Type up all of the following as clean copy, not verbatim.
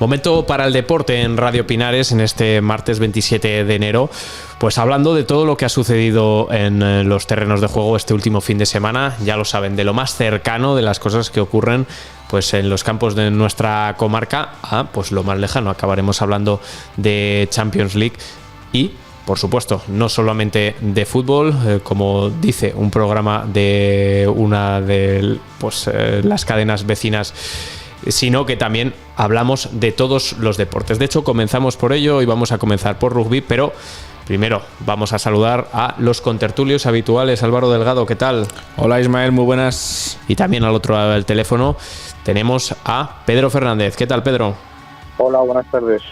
Momento para el deporte en Radio Pinares en este martes 27 de enero, pues hablando de todo lo que ha sucedido en los terrenos de juego este último fin de semana, ya lo saben, de lo más cercano, de las cosas que ocurren pues en los campos de nuestra comarca a pues lo más lejano. Acabaremos hablando de Champions League y, por supuesto, no solamente de fútbol, como dice un programa de una de las cadenas vecinas, sino que también hablamos de todos los deportes. De hecho, comenzamos por ello y vamos a comenzar por rugby, pero primero vamos a saludar a los contertulios habituales. Álvaro Delgado, ¿qué tal? Hola Ismael, muy buenas. Y también al otro lado del teléfono tenemos a Pedro Fernández. ¿Qué tal, Pedro? Hola, buenas tardes.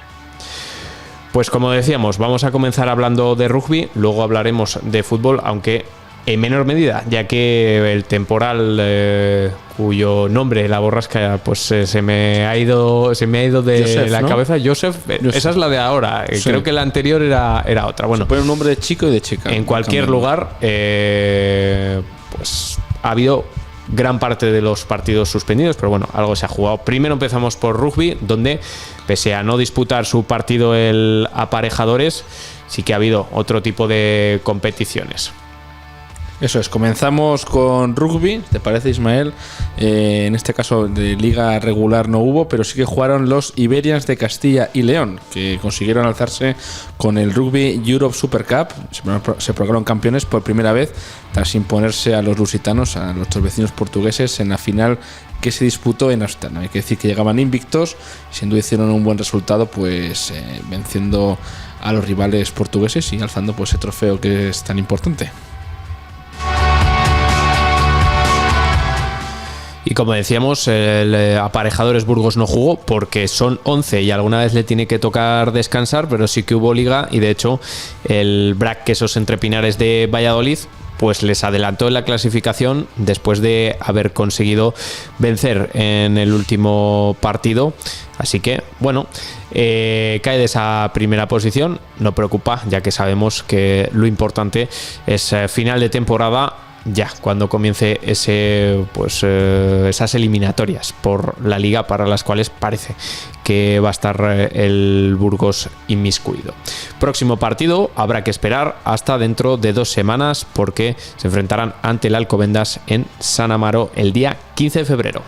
Pues como decíamos, vamos a comenzar hablando de rugby, luego hablaremos de fútbol, aunque en menor medida, ya que el temporal cuyo nombre, la borrasca, pues se me ha ido de Joseph, la cabeza. Joseph, esa es la de ahora. Sí. Creo que la anterior era otra. Bueno, se pone un nombre de chico y de chica. En cualquier lugar, pues ha habido gran parte de los partidos suspendidos, pero bueno, algo se ha jugado. Primero empezamos por rugby, donde pese a no disputar su partido el aparejadores, sí que ha habido otro tipo de competiciones. Eso es, comenzamos con rugby, ¿te parece, Ismael? En este caso de liga regular no hubo, pero sí que jugaron los Iberians de Castilla y León, que consiguieron alzarse con el Rugby Europe Super Cup. Se proclamaron campeones por primera vez tras imponerse a los lusitanos, a nuestros vecinos portugueses, en la final que se disputó en Astana. Hay que decir que llegaban invictos, sin duda hicieron un buen resultado, pues venciendo a los rivales portugueses y alzando pues ese trofeo que es tan importante. Y como decíamos, el Aparejadores Burgos no jugó porque son 11 y alguna vez le tiene que tocar descansar, pero sí que hubo liga y de hecho el BRAC Quesos Entre Pinares de Valladolid pues les adelantó en la clasificación después de haber conseguido vencer en el último partido. Así que, bueno, cae de esa primera posición, no preocupa, ya que sabemos que lo importante es final de temporada, ya cuando comience esas eliminatorias por la liga, para las cuales parece que va a estar el Burgos inmiscuido. Próximo partido habrá que esperar hasta dentro de 2 semanas, porque se enfrentarán ante el Alcobendas en San Amaro el día 15 de febrero.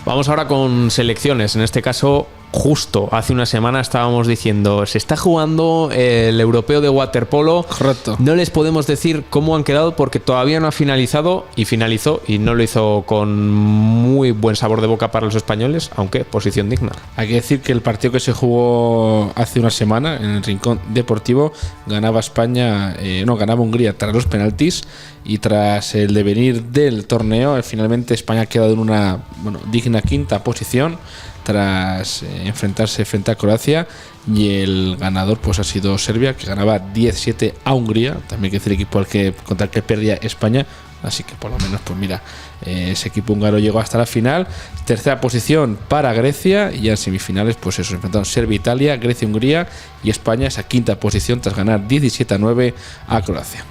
Vamos ahora con selecciones. En este caso, justo hace una semana estábamos diciendo, se está jugando el europeo de waterpolo. Correcto. No les podemos decir cómo han quedado porque todavía no ha finalizado, y finalizó y no lo hizo con muy buen sabor de boca para los españoles, aunque posición digna. Hay que decir que el partido que se jugó hace una semana en el Rincón Deportivo ganaba Hungría tras los penaltis, y tras el devenir del torneo finalmente España ha quedado en una digna quinta posición tras enfrentarse frente a Croacia, y el ganador pues ha sido Serbia, que ganaba 10-7 a Hungría, también que es el equipo contra el que perdía España. Así que por lo menos pues mira, ese equipo húngaro llegó hasta la final. Tercera posición para Grecia, y ya en semifinales pues eso, se enfrentaron Serbia-Italia, Grecia-Hungría, y España esa quinta posición tras ganar 17-9 a Croacia.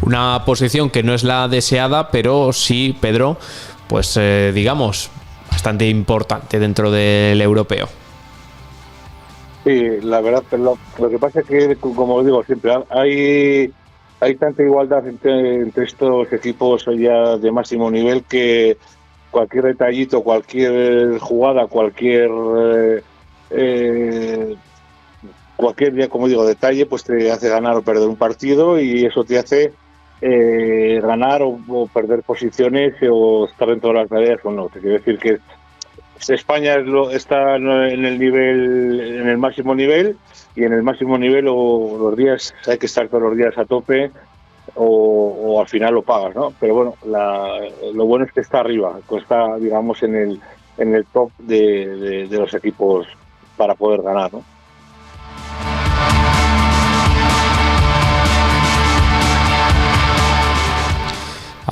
Una posición que no es la deseada, pero sí, Pedro, pues digamos, bastante importante dentro del europeo. Sí, la verdad, pero lo que pasa es que, como digo siempre, hay tanta igualdad entre estos equipos ya de máximo nivel, que cualquier detallito, cualquier jugada, cualquier día, como digo, detalle, pues te hace ganar o perder un partido, y eso te hace ganar o perder posiciones o estar dentro de las medias o no. Te quiero decir que España está en el máximo nivel, y en el máximo nivel o los días hay que estar todos los días a tope o al final lo pagas, ¿no? Pero bueno, lo bueno es que está arriba, que está, digamos, en el top de los equipos para poder ganar, ¿no?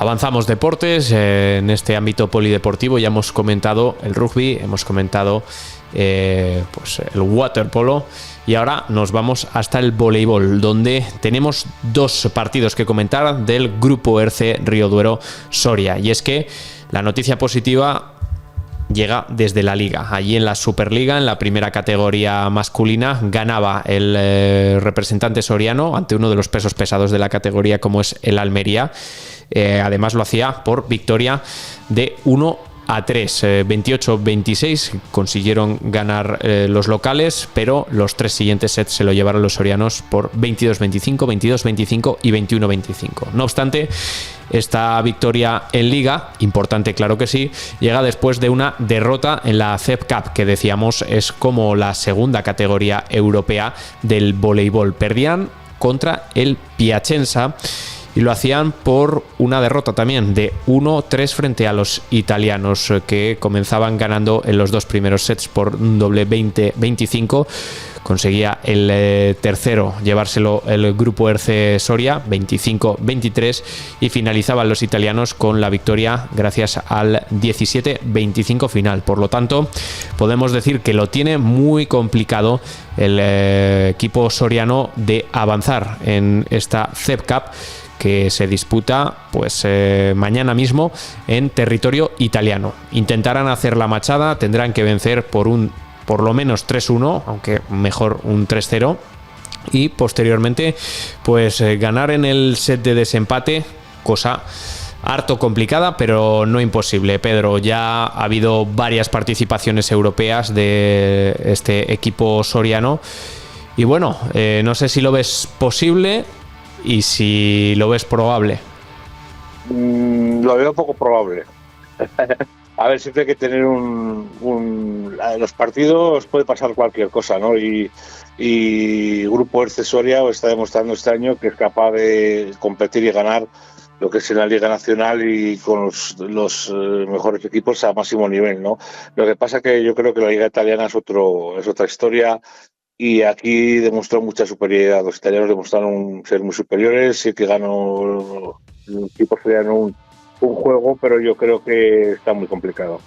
Avanzamos deportes, en este ámbito polideportivo ya hemos comentado el rugby, hemos comentado pues el waterpolo y ahora nos vamos hasta el voleibol, donde tenemos dos partidos que comentar del grupo ERCE Río Duero Soria. Y es que la noticia positiva llega desde la Liga. Allí en la Superliga, en la primera categoría masculina, ganaba el representante soriano ante uno de los pesos pesados de la categoría, como es el Almería. Además lo hacía por victoria de 1-3, 28-26 consiguieron ganar los locales, pero los tres siguientes sets se lo llevaron los sorianos por 22-25, 22-25 y 21-25. No obstante, esta victoria en Liga, importante claro que sí, llega después de una derrota en la CEP Cup, que decíamos es como la segunda categoría europea del voleibol. Perdían contra el Piacenza y lo hacían por una derrota también de 1-3 frente a los italianos, que comenzaban ganando en los dos primeros sets por un doble 20-25. Conseguía el tercero llevárselo el grupo ERCE Soria, 25-23, y finalizaban los italianos con la victoria gracias al 17-25 final. Por lo tanto, podemos decir que lo tiene muy complicado el equipo soriano de avanzar en esta CEP Cup, que se disputa pues mañana mismo en territorio italiano. Intentarán hacer la machada, tendrán que vencer por lo menos 3-1, aunque mejor un 3-0, y posteriormente pues ganar en el set de desempate, cosa harto complicada pero no imposible. Pedro, ya ha habido varias participaciones europeas de este equipo soriano y bueno, no sé si lo ves posible y si lo ves probable. Lo veo poco probable. A ver, siempre hay que tener los partidos puede pasar cualquier cosa, ¿no? Y Grupo ERCE Soria está demostrando este año que es capaz de competir y ganar lo que es en la Liga Nacional y con los mejores equipos a máximo nivel, ¿no? Lo que pasa que yo creo que la Liga Italiana es otra historia. Y aquí demostró mucha superioridad. Los italianos demostraron ser muy superiores. Sí que ganó el equipo soriano un juego, pero yo creo que está muy complicado.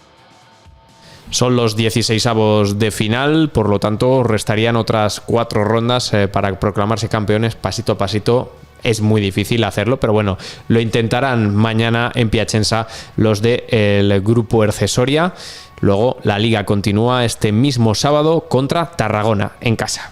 Son los 16avos de final, por lo tanto restarían otras 4 rondas para proclamarse campeones pasito a pasito. Es muy difícil hacerlo, pero bueno, lo intentarán mañana en Piacenza los del grupo ERCE Soria. Luego la Liga continúa este mismo sábado contra Tarragona en casa.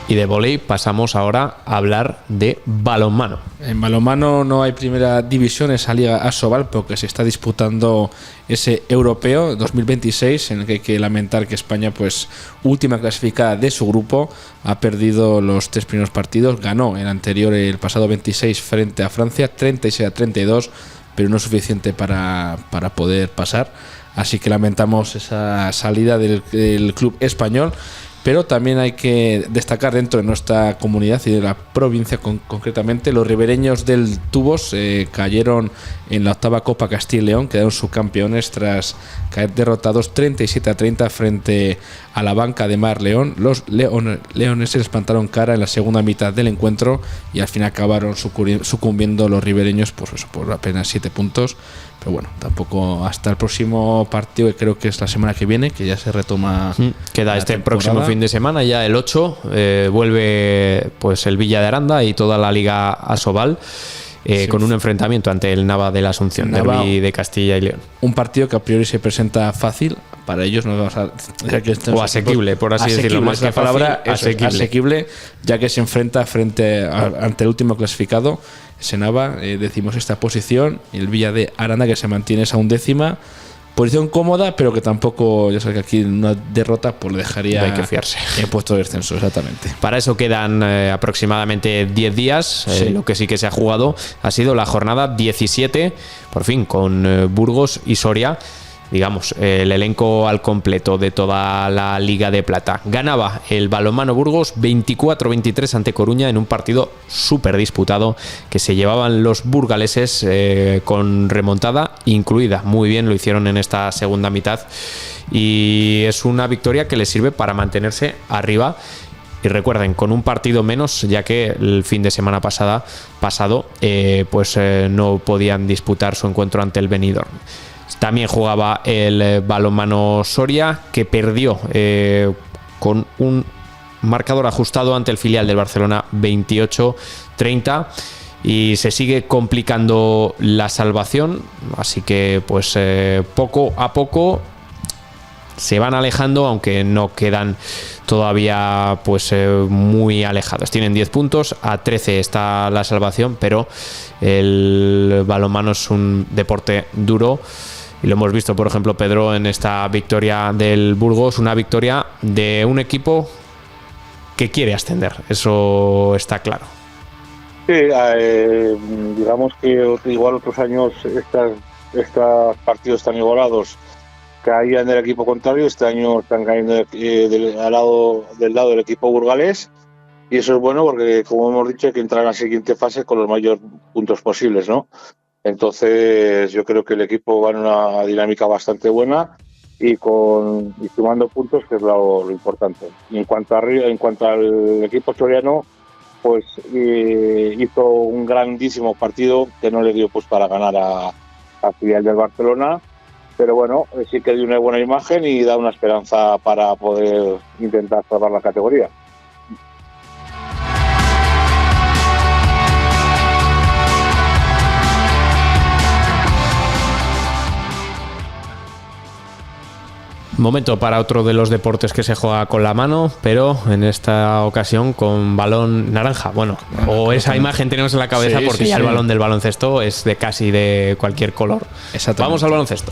Y de vóley pasamos ahora a hablar de balonmano. En balonmano no hay primera división, esa Liga ASOVAL, porque se está disputando ese europeo 2026, en el que hay que lamentar que España, pues última clasificada de su grupo, ha perdido los 3 primeros partidos. Ganó el anterior, el pasado 26, frente a Francia, 36-32, pero no es suficiente para poder pasar. Así que lamentamos esa salida del club español. Pero también hay que destacar dentro de nuestra comunidad y de la provincia concretamente, los ribereños del Tubos cayeron en la octava Copa Castilla y León, quedaron subcampeones tras caer derrotados 37-30 frente a la banca de Mar León. Los leoneses les plantaron cara en la segunda mitad del encuentro y al final acabaron sucumbiendo los ribereños por apenas 7 puntos. Pero bueno, tampoco hasta el próximo partido, que creo que es la semana que viene, que ya se retoma. Queda este próximo fin de semana, ya el 8, vuelve pues el Villa de Aranda y toda la Liga ASOVAL. Con un enfrentamiento ante el Nava de la Asunción, derbi de Castilla y León. Un partido que a priori se presenta fácil para ellos, no vamos a, o asequible, por así decirlo, más que palabra, asequible, ya que se enfrenta ante el último clasificado, ese Nava, decimos esta posición, y el Villa de Aranda, que se mantiene esa 11ª posición cómoda, pero que tampoco, ya sabes que aquí una derrota pues le dejaría hay que fiarse en puesto de descenso, exactamente. Para eso quedan aproximadamente 10 días. Lo que sí que se ha jugado ha sido la jornada 17, por fin, con Burgos y Soria, digamos, el elenco al completo de toda la Liga de Plata. Ganaba el balonmano Burgos 24-23 ante Coruña en un partido súper disputado que se llevaban los burgaleses con remontada incluida. Muy bien lo hicieron en esta segunda mitad y es una victoria que les sirve para mantenerse arriba Y recuerden, con un partido menos, ya que el fin de semana pasado no podían disputar su encuentro ante el Benidorm. También jugaba el balonmano Soria, que perdió con un marcador ajustado ante el filial del Barcelona 28-30, y se sigue complicando la salvación, así que pues poco a poco se van alejando, aunque no quedan todavía pues muy alejados. Tienen 10 puntos, a 13 está la salvación, pero el balonmano es un deporte duro. Y lo hemos visto, por ejemplo, Pedro, en esta victoria del Burgos, una victoria de un equipo que quiere ascender, eso está claro. Sí, digamos que igual otros años estos partidos están igualados caían del equipo contrario, este año están cayendo del lado del equipo burgalés, y eso es bueno porque, como hemos dicho, hay que entrar a la siguiente fase con los mayores puntos posibles, ¿no? Entonces yo creo que el equipo va en una dinámica bastante buena y sumando puntos, que es lo importante. Y en cuanto al equipo soriano, pues hizo un grandísimo partido que no le dio pues para ganar a filial del Barcelona, pero bueno, sí que dio una buena imagen y da una esperanza para poder intentar salvar la categoría. Momento para otro de los deportes que se juega con la mano, pero en esta ocasión con balón naranja. Bueno, o esa imagen tenemos en la cabeza, sí, porque ya el balón del baloncesto es de casi de cualquier color. Vamos al baloncesto.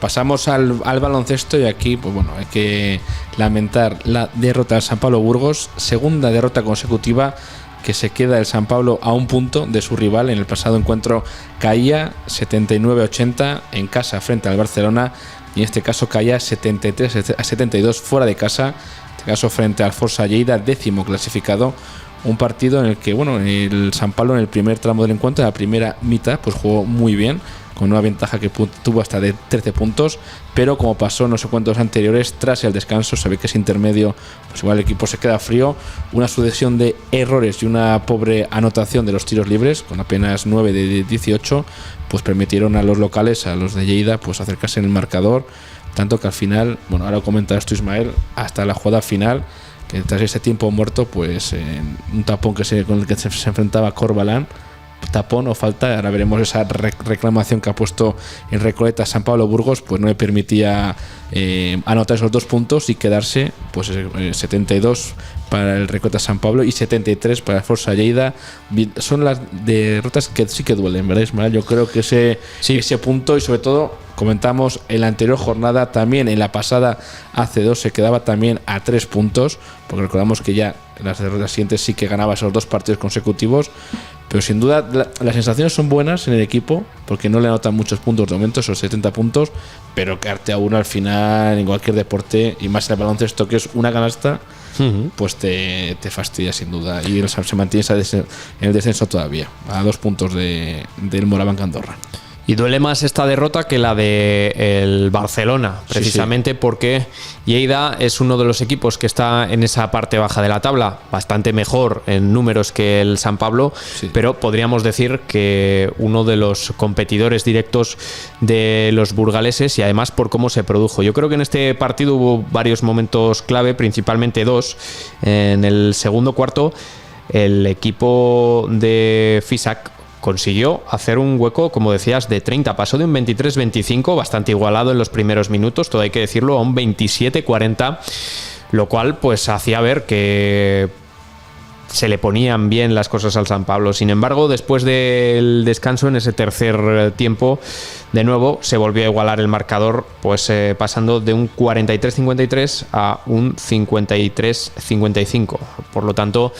Pasamos al baloncesto, y aquí pues bueno, hay que lamentar la derrota del San Pablo Burgos, segunda derrota consecutiva que se queda el San Pablo a un punto de su rival. En el pasado encuentro caía 79-80 en casa frente al Barcelona, y en este caso caía 73-72 fuera de casa, en este caso frente al Força Lleida, 10º clasificado. Un partido en el que bueno, el San Pablo en el primer tramo del encuentro, la primera mitad, pues jugó muy bien, con una ventaja que tuvo hasta de 13 puntos, pero como pasó en los encuentros anteriores, tras el descanso, se ve que es intermedio, pues igual el equipo se queda frío. Una sucesión de errores y una pobre anotación de los tiros libres, con apenas 9 de 18, pues permitieron a los locales, a los de Lleida, pues acercarse en el marcador, tanto que al final, bueno, ahora comenta esto Ismael, hasta la jugada final, que tras ese tiempo muerto, pues un tapón con el que se enfrentaba Corbalán, tapón o falta, ahora veremos esa reclamación que ha puesto en Recoleta San Pablo Burgos, pues no le permitía anotar esos 2 puntos y quedarse pues 72 para el Recoleta San Pablo y 73 para el Força Lleida. Son las derrotas que sí que duelen, ¿verdad, Ismael? Yo creo que ese punto, y sobre todo comentamos en la anterior jornada, también en la pasada hace 2 se quedaba también a 3 puntos, porque recordamos que ya en las derrotas siguientes sí que ganaba esos 2 partidos consecutivos. Pero sin duda las sensaciones son buenas en el equipo, porque no le anotan muchos puntos de momento, esos 70 puntos, pero quedarte a uno al final en cualquier deporte, y más en el baloncesto, que es una canasta, pues te fastidia sin duda. Y se mantiene en el descenso todavía, a 2 puntos del Morabanc Andorra. Y duele más esta derrota que la del Barcelona, precisamente porque Lleida es uno de los equipos que está en esa parte baja de la tabla, bastante mejor en números que el San Pablo, pero podríamos decir que uno de los competidores directos de los burgaleses, y además por cómo se produjo. Yo creo que en este partido hubo varios momentos clave, principalmente 2. En el segundo cuarto, el equipo de Fisac consiguió hacer un hueco, como decías, de 30. Pasó de un 23-25, bastante igualado en los primeros minutos, todo hay que decirlo, a un 27-40, lo cual pues hacía ver que se le ponían bien las cosas al San Pablo. Sin embargo, después del descanso, en ese tercer tiempo, de nuevo se volvió a igualar el marcador, pues pasando de un 43-53 a un 53-55. Por lo tanto,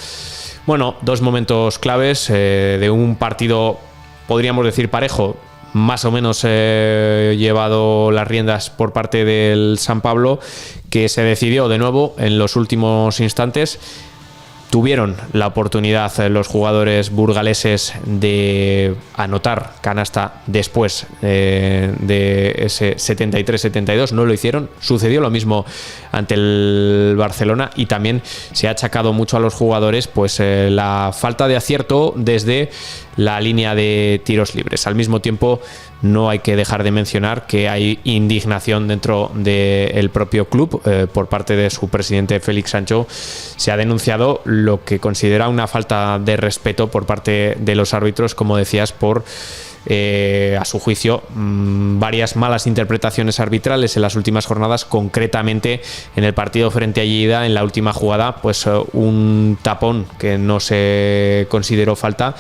bueno, 2 momentos claves de un partido, podríamos decir, parejo, más o menos llevado las riendas por parte del San Pablo, que se decidió de nuevo en los últimos instantes. Tuvieron la oportunidad los jugadores burgaleses de anotar canasta después de ese 73-72, no lo hicieron. Sucedió lo mismo ante el Barcelona y también se ha achacado mucho a los jugadores pues la falta de acierto desde la línea de tiros libres. Al mismo tiempo, no hay que dejar de mencionar que hay indignación dentro del propio club por parte de su presidente Félix Sancho. Se ha denunciado lo que considera una falta de respeto por parte de los árbitros, como decías, por a su juicio varias malas interpretaciones arbitrales en las últimas jornadas, concretamente en el partido frente a Lleida, en la última jugada, pues un tapón que no se consideró falta.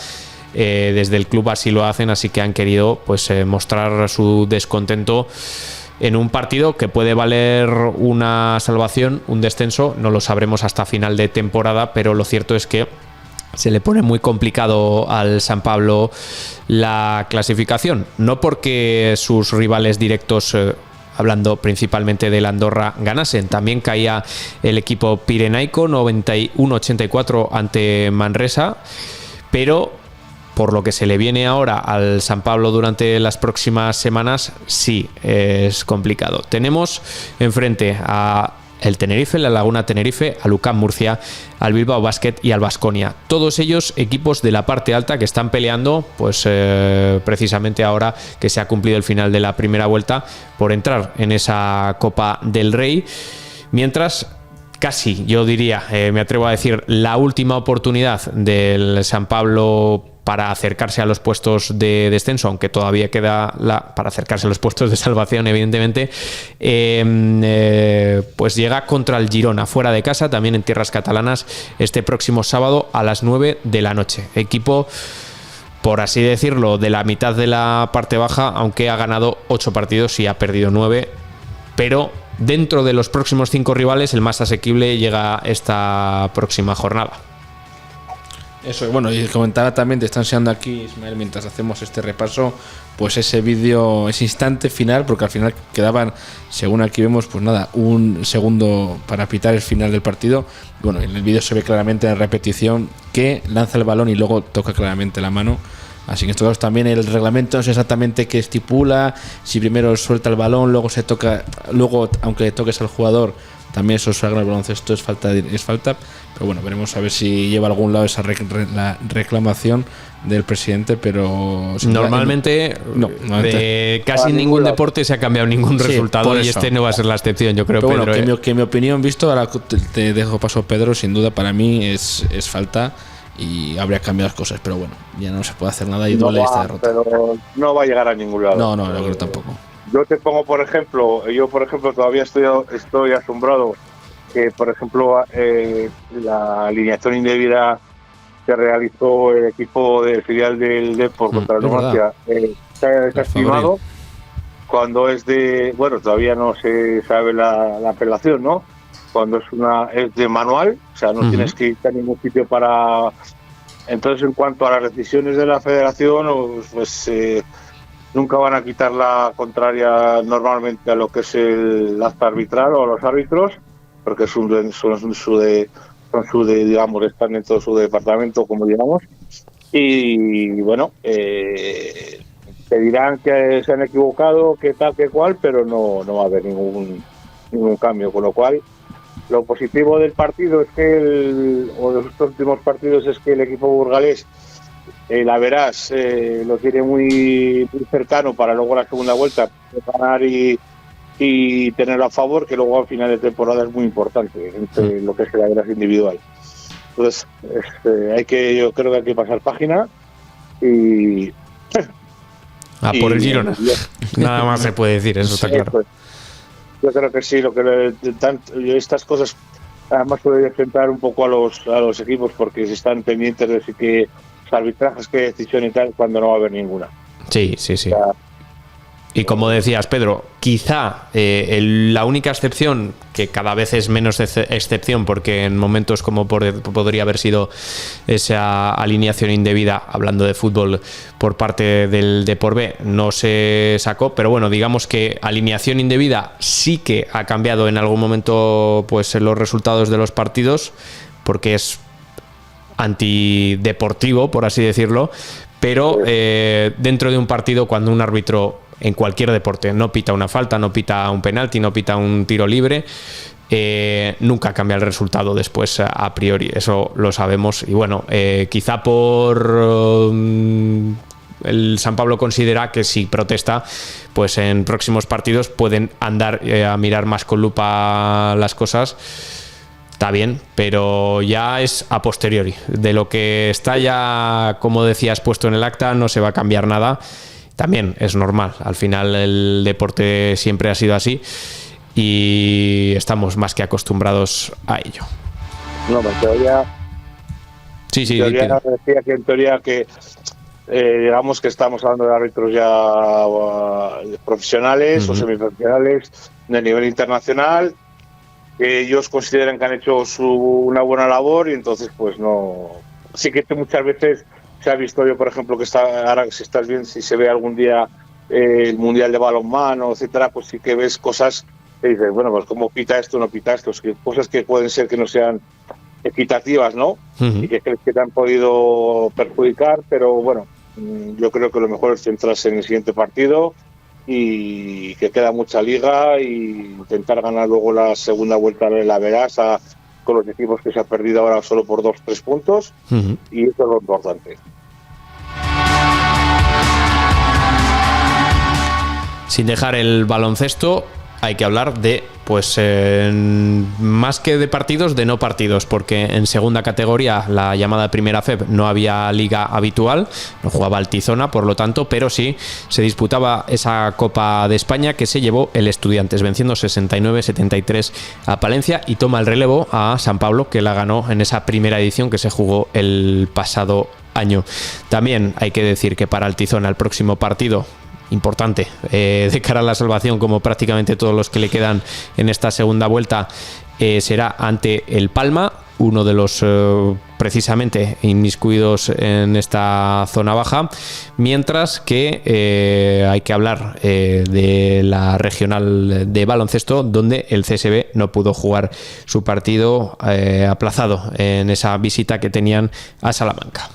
Desde el club así lo hacen, así que han querido pues mostrar su descontento en un partido que puede valer una salvación, un descenso. No lo sabremos hasta final de temporada, pero lo cierto es que se le pone muy complicado al San Pablo la clasificación, no porque sus rivales directos, hablando principalmente del Andorra, ganasen. También caía el equipo pirenaico 91-84 ante Manresa, pero por lo que se le viene ahora al San Pablo durante las próximas semanas, sí es complicado. Tenemos enfrente a el Tenerife, la Laguna Tenerife, a Lucán Murcia, al Bilbao Basket y al Baskonia. Todos ellos equipos de la parte alta que están peleando, pues precisamente ahora que se ha cumplido el final de la primera vuelta, por entrar en esa Copa del Rey. Mientras, casi, yo diría, me atrevo a decir, la última oportunidad del San Pablo para acercarse a los puestos de descenso, aunque todavía queda para acercarse a los puestos de salvación, evidentemente, pues llega contra el Girona, fuera de casa, también en tierras catalanas, este próximo sábado a las 9 de la noche. Equipo, por así decirlo, de la mitad de la parte baja, aunque ha ganado 8 partidos y ha perdido 9, pero dentro de los próximos 5 rivales, el más asequible llega esta próxima jornada. Eso, bueno, y comentaba también, te están enseñando aquí, Ismael, mientras hacemos este repaso, pues ese vídeo, ese instante final, porque al final quedaban, según aquí vemos, pues nada, un segundo para pitar el final del partido. Bueno, en el vídeo se ve claramente en la repetición que lanza el balón y luego toca claramente la mano. Así que en estos casos también el reglamento no sé exactamente qué estipula, si primero suelta el balón, luego se toca, luego aunque le toques al jugador, también eso es algo en el baloncesto, es falta, pero bueno, veremos a ver si lleva a algún lado esa la reclamación del presidente, pero normalmente de casi ningún deporte se ha cambiado ningún resultado, y este no va a ser la excepción, yo creo. Pero Pedro, bueno, que mi opinión, visto, ahora te dejo paso, Pedro, sin duda para mí es falta y habría cambiado las cosas, pero bueno, ya no se puede hacer nada y duele esta derrota. Pero no va a llegar a ningún lado. No, yo creo tampoco. Yo te pongo, por ejemplo, todavía estoy asombrado que, por ejemplo, la alineación indebida que realizó el equipo del filial del Depor contra la Numancia se ha desestimado cuando es de, bueno, todavía no se sabe la apelación, ¿no? Cuando es de manual, o sea, no tienes que ir a ningún sitio para. Entonces, en cuanto a las decisiones de la federación, pues nunca van a quitar la contraria normalmente a lo que es el acta arbitral o a los árbitros, porque son digamos, están dentro de su departamento, como digamos, y bueno, te dirán que se han equivocado, que tal, que cual, pero no va a haber ningún cambio, con lo cual lo positivo del partido es que o de los últimos partidos es que el equipo burgalés, la verás, lo tiene muy, muy cercano para luego la segunda vuelta ganar y tenerlo a favor, que luego al final de temporada es muy importante entre lo que es la verás individual. Entonces, yo creo que hay que pasar página y por el Girona. Nada más se puede decir, eso está claro. Pues, yo creo que sí, estas cosas además pueden enfrentar un poco a los equipos, porque se están pendientes de si que arbitrajes, qué decisión y tal, cuando no va a haber ninguna. Sí. O sea, y como decías, Pedro, quizá la única excepción, que cada vez es menos excepción, porque en momentos como podría haber sido esa alineación indebida, hablando de fútbol, por parte del Depor B, no se sacó, pero bueno, digamos que alineación indebida sí que ha cambiado en algún momento pues los resultados de los partidos, porque es antideportivo, por así decirlo, pero dentro de un partido, cuando un árbitro en cualquier deporte no pita una falta, no pita un penalti, no pita un tiro libre, nunca cambia el resultado después a priori, eso lo sabemos. Y bueno, quizá por el San Pablo considera que si protesta, pues en próximos partidos pueden andar a mirar más con lupa las cosas. Está bien, pero ya es a posteriori. De lo que está ya, como decías, puesto en el acta, no se va a cambiar nada. También es normal. Al final el deporte siempre ha sido así y estamos más que acostumbrados a ello. No, en teoría... Sí, decía que en teoría que digamos que estamos hablando de árbitros ya profesionales o semiprofesionales de nivel internacional, que ellos consideran que han hecho una buena labor, y entonces pues no... Sí que muchas veces se ha visto, yo por ejemplo, que ahora si estás bien, si se ve algún día el Mundial de Balonmano, etcétera, pues sí que ves cosas que dices, bueno, pues cómo pita esto, no pita esto, cosas que pueden ser que no sean equitativas, ¿no? Y que crees que te han podido perjudicar, pero bueno, yo creo que lo mejor es centrarse en el siguiente partido y que queda mucha liga, y intentar ganar luego la segunda vuelta de la Verasa con los equipos que se ha perdido ahora solo por 2-3 puntos, y eso es lo importante. Sin dejar el baloncesto, hay que hablar de, pues, más que de partidos, de no partidos, porque en segunda categoría, la llamada Primera FEB, no había liga habitual, no jugaba el Tizona, por lo tanto, pero sí se disputaba esa Copa de España que se llevó el Estudiantes, venciendo 69-73 a Palencia, y toma el relevo a San Pablo, que la ganó en esa primera edición que se jugó el pasado año. También hay que decir que para el Tizona el próximo partido importante de cara a la salvación, como prácticamente todos los que le quedan en esta segunda vuelta, será ante el Palma, uno de los precisamente inmiscuidos en esta zona baja, mientras que hay que hablar de la regional de baloncesto, donde el CSB no pudo jugar su partido, aplazado en esa visita que tenían a Salamanca.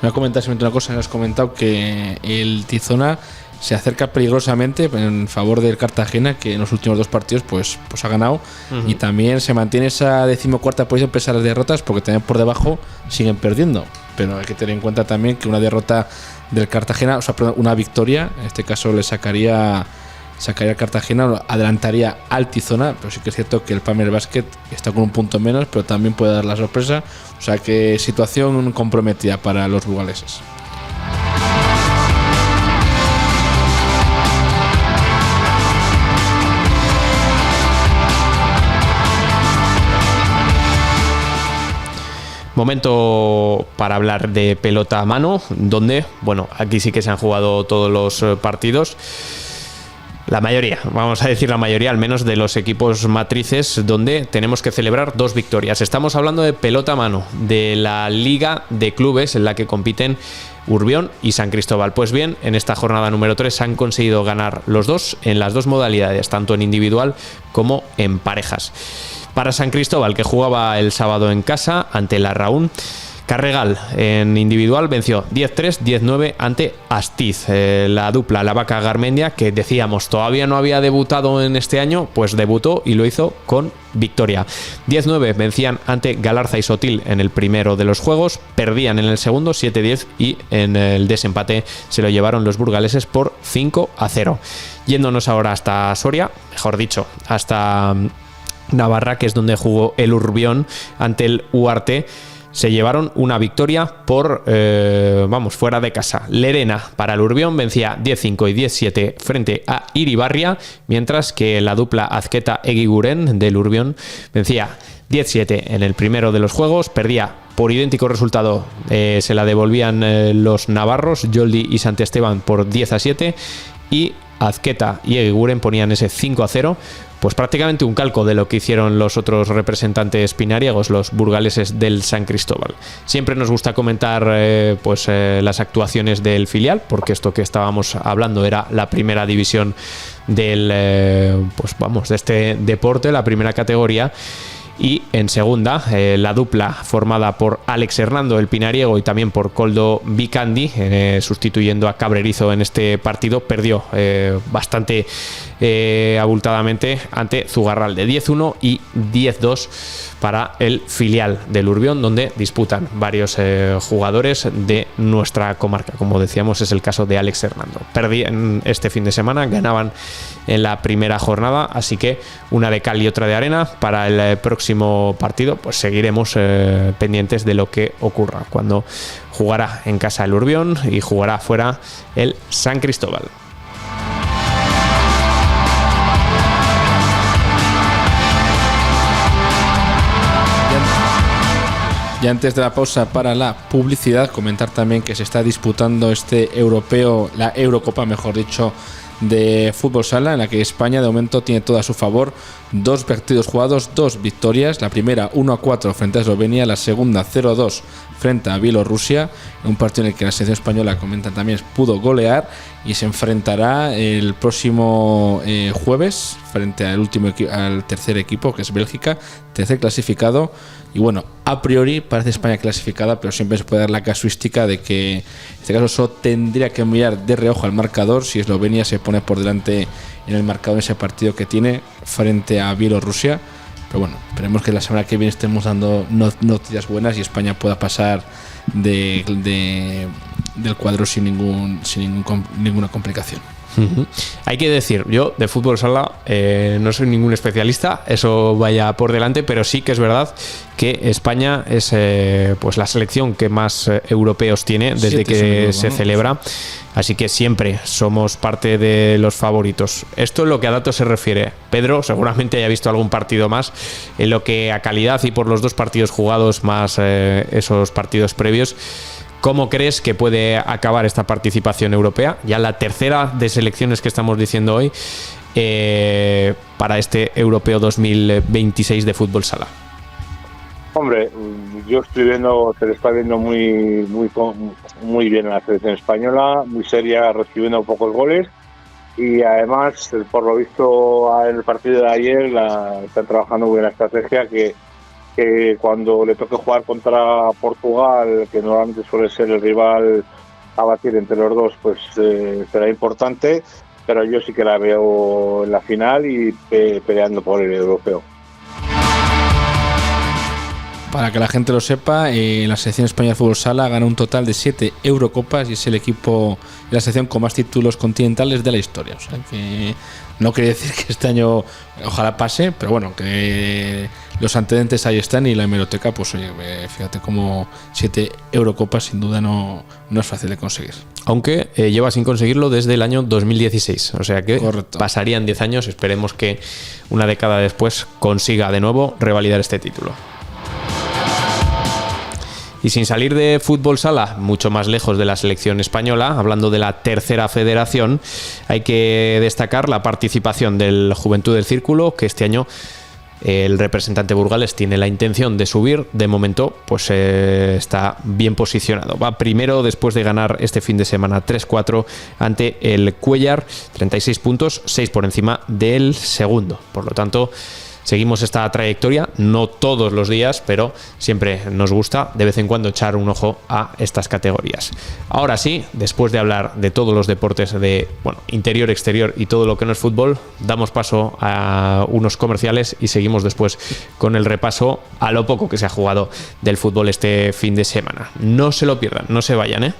Me ha comentado simplemente una cosa, me has comentado que el Tizona se acerca peligrosamente en favor del Cartagena, que en los últimos dos partidos pues ha ganado, y también se mantiene esa 14ª posición pese a las derrotas, porque también por debajo siguen perdiendo. Pero hay que tener en cuenta también que una derrota del Cartagena, o sea, perdón, una victoria, en este caso le sacaría al Cartagena, adelantaría al Tizona, pero sí que es cierto que el Palmer Basket está con un punto menos, pero también puede dar la sorpresa. O sea que situación comprometida para los burgaleses. Momento para hablar de pelota a mano, donde, bueno, aquí sí que se han jugado todos los partidos. La mayoría, vamos a decir la mayoría, al menos de los equipos matrices, donde tenemos que celebrar 2 victorias. Estamos hablando de pelota a mano, de la Liga de Clubes en la que compiten Urbión y San Cristóbal. Pues bien, en esta jornada número 3 han conseguido ganar los dos en las 2 modalidades, tanto en individual como en parejas. Para San Cristóbal, que jugaba el sábado en casa ante la Raún, Carregal en individual venció 10-3, 10-9 ante Astiz. La dupla, la Vaca Garmendia, que decíamos todavía no había debutado en este año, pues debutó y lo hizo con victoria. 10-9 vencían ante Galarza y Sotil en el primero de los juegos, perdían en el segundo 7-10 y en el desempate se lo llevaron los burgaleses por 5-0. Yéndonos ahora hasta Soria, mejor dicho, hasta Navarra, que es donde jugó el Urbión ante el Uarte. Se llevaron una victoria por, fuera de casa. Lerena para el Urbión vencía 10-5 y 10-7 frente a Iribarria, mientras que la dupla Azqueta-Eguiguren del Urbión vencía 10-7 en el primero de los juegos, perdía por idéntico resultado, se la devolvían los navarros, Joldi y Santesteban, por 10-7, y Azqueta y Eguiguren ponían ese 5-0, pues prácticamente un calco de lo que hicieron los otros representantes pinariegos, los burgaleses del San Cristóbal. Siempre nos gusta comentar las actuaciones del filial, porque esto que estábamos hablando era la primera división del de este deporte, la primera categoría. Y en segunda, la dupla formada por Alex Hernando, el pinariego, y también por Koldo Vicandi, sustituyendo a Cabrerizo en este partido, perdió bastante abultadamente ante Zugarralde, 10-1 y 10-2 para el filial del Urbión, donde disputan varios jugadores de nuestra comarca. Como decíamos, es el caso de Alex Hernando. Perdían este fin de semana, ganaban en la primera jornada, así que una de cal y otra de arena. Para el próximo partido pues seguiremos pendientes de lo que ocurra, cuando jugará en casa el Urbión y jugará fuera el San Cristóbal. Y antes de la pausa para la publicidad, comentar también que se está disputando este europeo, la Eurocopa, mejor dicho, de fútbol sala, en la que España de momento tiene todo a su favor. 2 partidos jugados, 2 victorias. La primera 1-4 frente a Eslovenia, la segunda 0-2 frente a Bielorrusia, un partido en el que la selección española, comentan también, pudo golear, y se enfrentará el próximo jueves frente al tercer equipo, que es Bélgica, tercer clasificado. Y bueno, a priori parece España clasificada, pero siempre se puede dar la casuística de que en este caso solo tendría que mirar de reojo al marcador si Eslovenia se pone por delante en el marcador en ese partido que tiene frente a Bielorrusia. Pero bueno, esperemos que la semana que viene estemos dando noticias buenas y España pueda pasar del cuadro sin ninguna complicación. Uh-huh. Hay que decir, yo de fútbol sala no soy ningún especialista, eso vaya por delante, pero sí que es verdad que España es pues la selección que más europeos tiene desde que se celebra, así que siempre somos parte de los favoritos. Esto es lo que a datos se refiere. Pedro seguramente haya visto algún partido más. En lo que a calidad y por los 2 partidos jugados más esos partidos previos, ¿cómo crees que puede acabar esta participación europea? Ya la tercera de selecciones que estamos diciendo hoy para este Europeo 2026 de fútbol sala. Hombre, yo estoy viendo, se le está viendo muy bien a la selección española, muy seria, recibiendo pocos goles, y además, por lo visto en el partido de ayer, están trabajando muy bien la estrategia, que cuando le toque jugar contra Portugal, que normalmente suele ser el rival a batir entre los dos, pues será importante, pero yo sí que la veo en la final y peleando por el europeo. Para que la gente lo sepa, la selección española de fútbol sala gana un total de 7 Eurocopas y es el equipo de la selección con más títulos continentales de la historia. O sea que no quiere decir que este año ojalá pase, pero bueno, que los antecedentes ahí están y la hemeroteca, pues oye, fíjate como 7 Eurocopas sin duda no es fácil de conseguir. Aunque lleva sin conseguirlo desde el año 2016, o sea que correcto, pasarían 10 años, esperemos que una década después consiga de nuevo revalidar este título. Y sin salir de fútbol sala, mucho más lejos de la selección española, hablando de la tercera federación, hay que destacar la participación del Juventud del Círculo, que este año el representante burgalés tiene la intención de subir. De momento pues está bien posicionado, va primero después de ganar este fin de semana 3-4 ante el Cuéllar, 36 puntos, 6 por encima del segundo. Por lo tanto, seguimos esta trayectoria, no todos los días, pero siempre nos gusta de vez en cuando echar un ojo a estas categorías. Ahora sí, después de hablar de todos los deportes de interior, exterior y todo lo que no es fútbol, damos paso a unos comerciales y seguimos después con el repaso a lo poco que se ha jugado del fútbol este fin de semana. No se lo pierdan, no se vayan, ¿eh?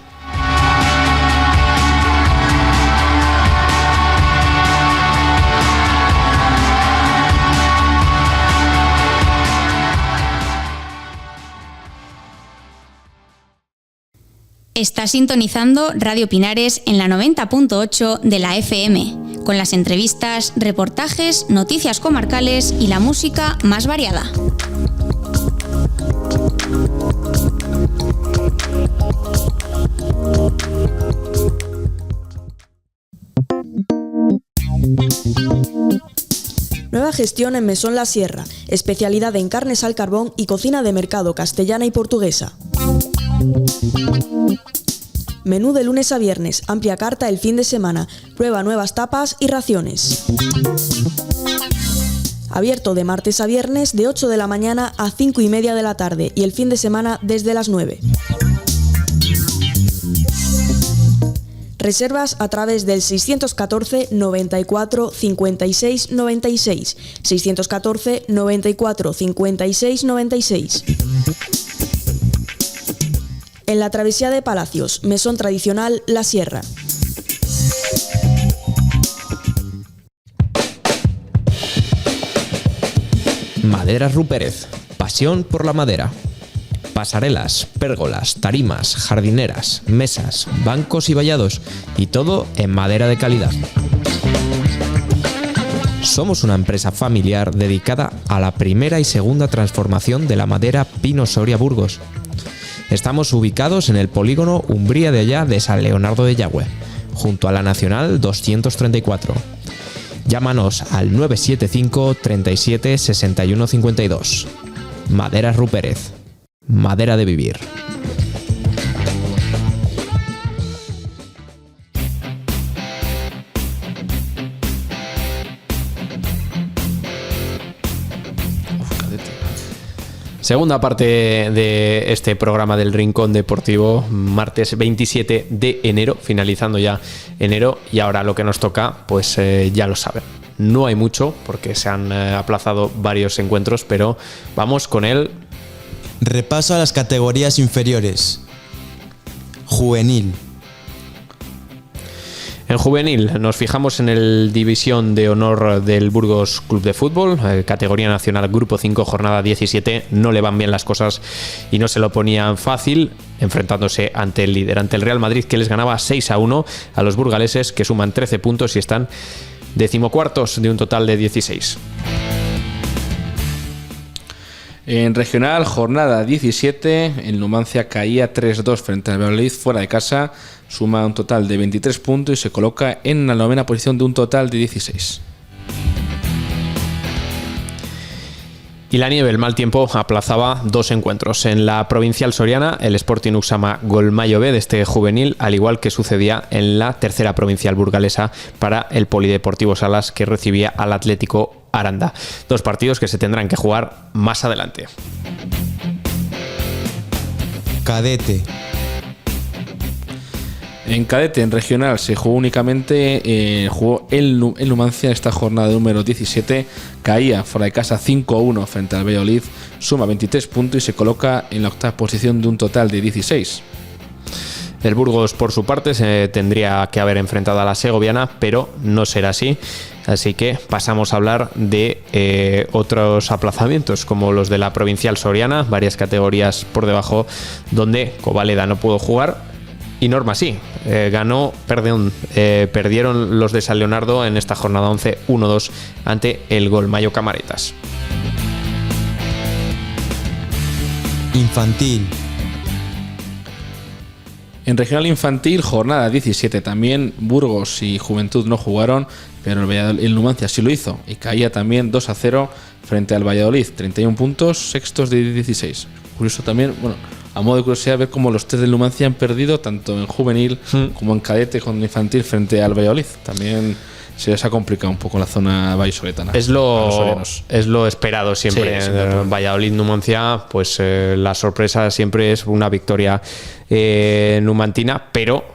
Está sintonizando Radio Pinares en la 90.8 de la FM, con las entrevistas, reportajes, noticias comarcales y la música más variada. Nueva gestión en Mesón La Sierra, especialidad en carnes al carbón y cocina de mercado castellana y portuguesa. Menú de lunes a viernes, amplia carta el fin de semana, prueba nuevas tapas y raciones. Abierto de martes a viernes de 8 de la mañana a 5:30 de la tarde y el fin de semana desde las 9. Reservas a través del 614 94 56 96, 614 94 56 96. En la travesía de Palacios, mesón tradicional La Sierra. Maderas Rupérez, pasión por la madera. Pasarelas, pérgolas, tarimas, jardineras, mesas, bancos y vallados, y todo en madera de calidad. Somos una empresa familiar dedicada a la primera y segunda transformación de la madera Pino Soria Burgos. Estamos ubicados en el polígono Umbría de Allá de San Leonardo de Yagüe, junto a la Nacional 234. Llámanos al 975 37 61 52. Maderas Rupérez. Madera de vivir. Segunda parte de este programa del Rincón Deportivo, martes 27 de enero, finalizando ya enero, y ahora lo que nos toca, pues ya lo saben. No hay mucho porque se han aplazado varios encuentros, pero vamos con el repaso a las categorías inferiores. Juvenil. En juvenil nos fijamos en el División de Honor del Burgos Club de Fútbol, categoría nacional Grupo 5, jornada 17. No le van bien las cosas y no se lo ponían fácil, enfrentándose ante el líder, ante el Real Madrid, que les ganaba 6-1 a los burgaleses, que suman 13 puntos y están decimocuartos de un total de 16. En regional, jornada 17, el Numancia caía 3-2 frente al Valladolid fuera de casa, suma un total de 23 puntos y se coloca en la 9ª posición de un total de 16. Y la nieve, el mal tiempo, aplazaba dos encuentros. En la provincial soriana, el Sporting Uxama Golmayo B de este juvenil, al igual que sucedía en la tercera provincial burgalesa para el Polideportivo Salas, que recibía al Atlético Aranda. Dos partidos que se tendrán que jugar más adelante. Cadete. En cadete, en regional, se jugó únicamente jugó el Numancia esta jornada número 17, caía fuera de casa 5-1 frente al Valladolid, suma 23 puntos y se coloca en la 8ª posición de un total de 16. El Burgos, por su parte, se tendría que haber enfrentado a la segoviana, pero no será así. Así que pasamos a hablar de otros aplazamientos, como los de la provincial soriana, varias categorías por debajo, donde Covaleda no pudo jugar y Norma sí. Perdieron los de San Leonardo en esta jornada 11 1-2 ante el Golmayo Camaretas. Infantil. En regional infantil, jornada 17 también, Burgos y Juventud no jugaron, pero el Numancia sí lo hizo y caía también 2-0 frente al Valladolid, 31 puntos, sextos de 16. Curioso también, bueno, a modo de curiosidad, ver cómo los tres del Numancia han perdido tanto en juvenil como en cadete con infantil frente al Valladolid. También se les ha complicado un poco la zona vallisoletana. Es lo esperado siempre. Sí, en Valladolid, Numancia, pues la sorpresa siempre es una victoria numantina, pero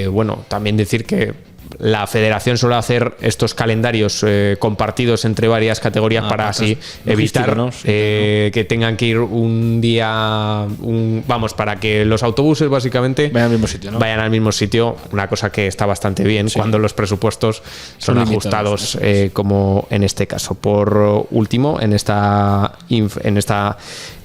bueno, también decir que la federación suele hacer estos calendarios compartidos entre varias categorías para así evitar que tengan que ir un día, para que los autobuses básicamente vayan al mismo sitio, ¿no? Vayan al mismo sitio, una cosa que está bastante bien cuando los presupuestos son ajustados, como en este caso. Por último, en esta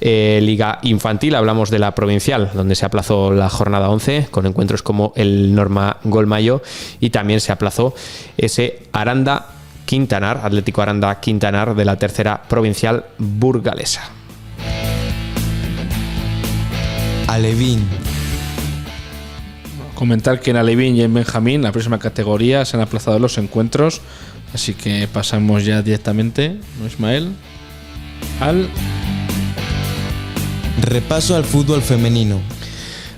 liga infantil hablamos de la provincial, donde se aplazó la jornada 11 con encuentros como el Norma Golmayo, y también se aplazó ese Aranda Quintanar, Atlético Aranda Quintanar, de la tercera provincial burgalesa. Alevín. Comentar que en Alevín y en Benjamín, la próxima categoría, se han aplazado los encuentros, así que pasamos ya directamente, ¿no, Ismael? Al repaso al fútbol femenino.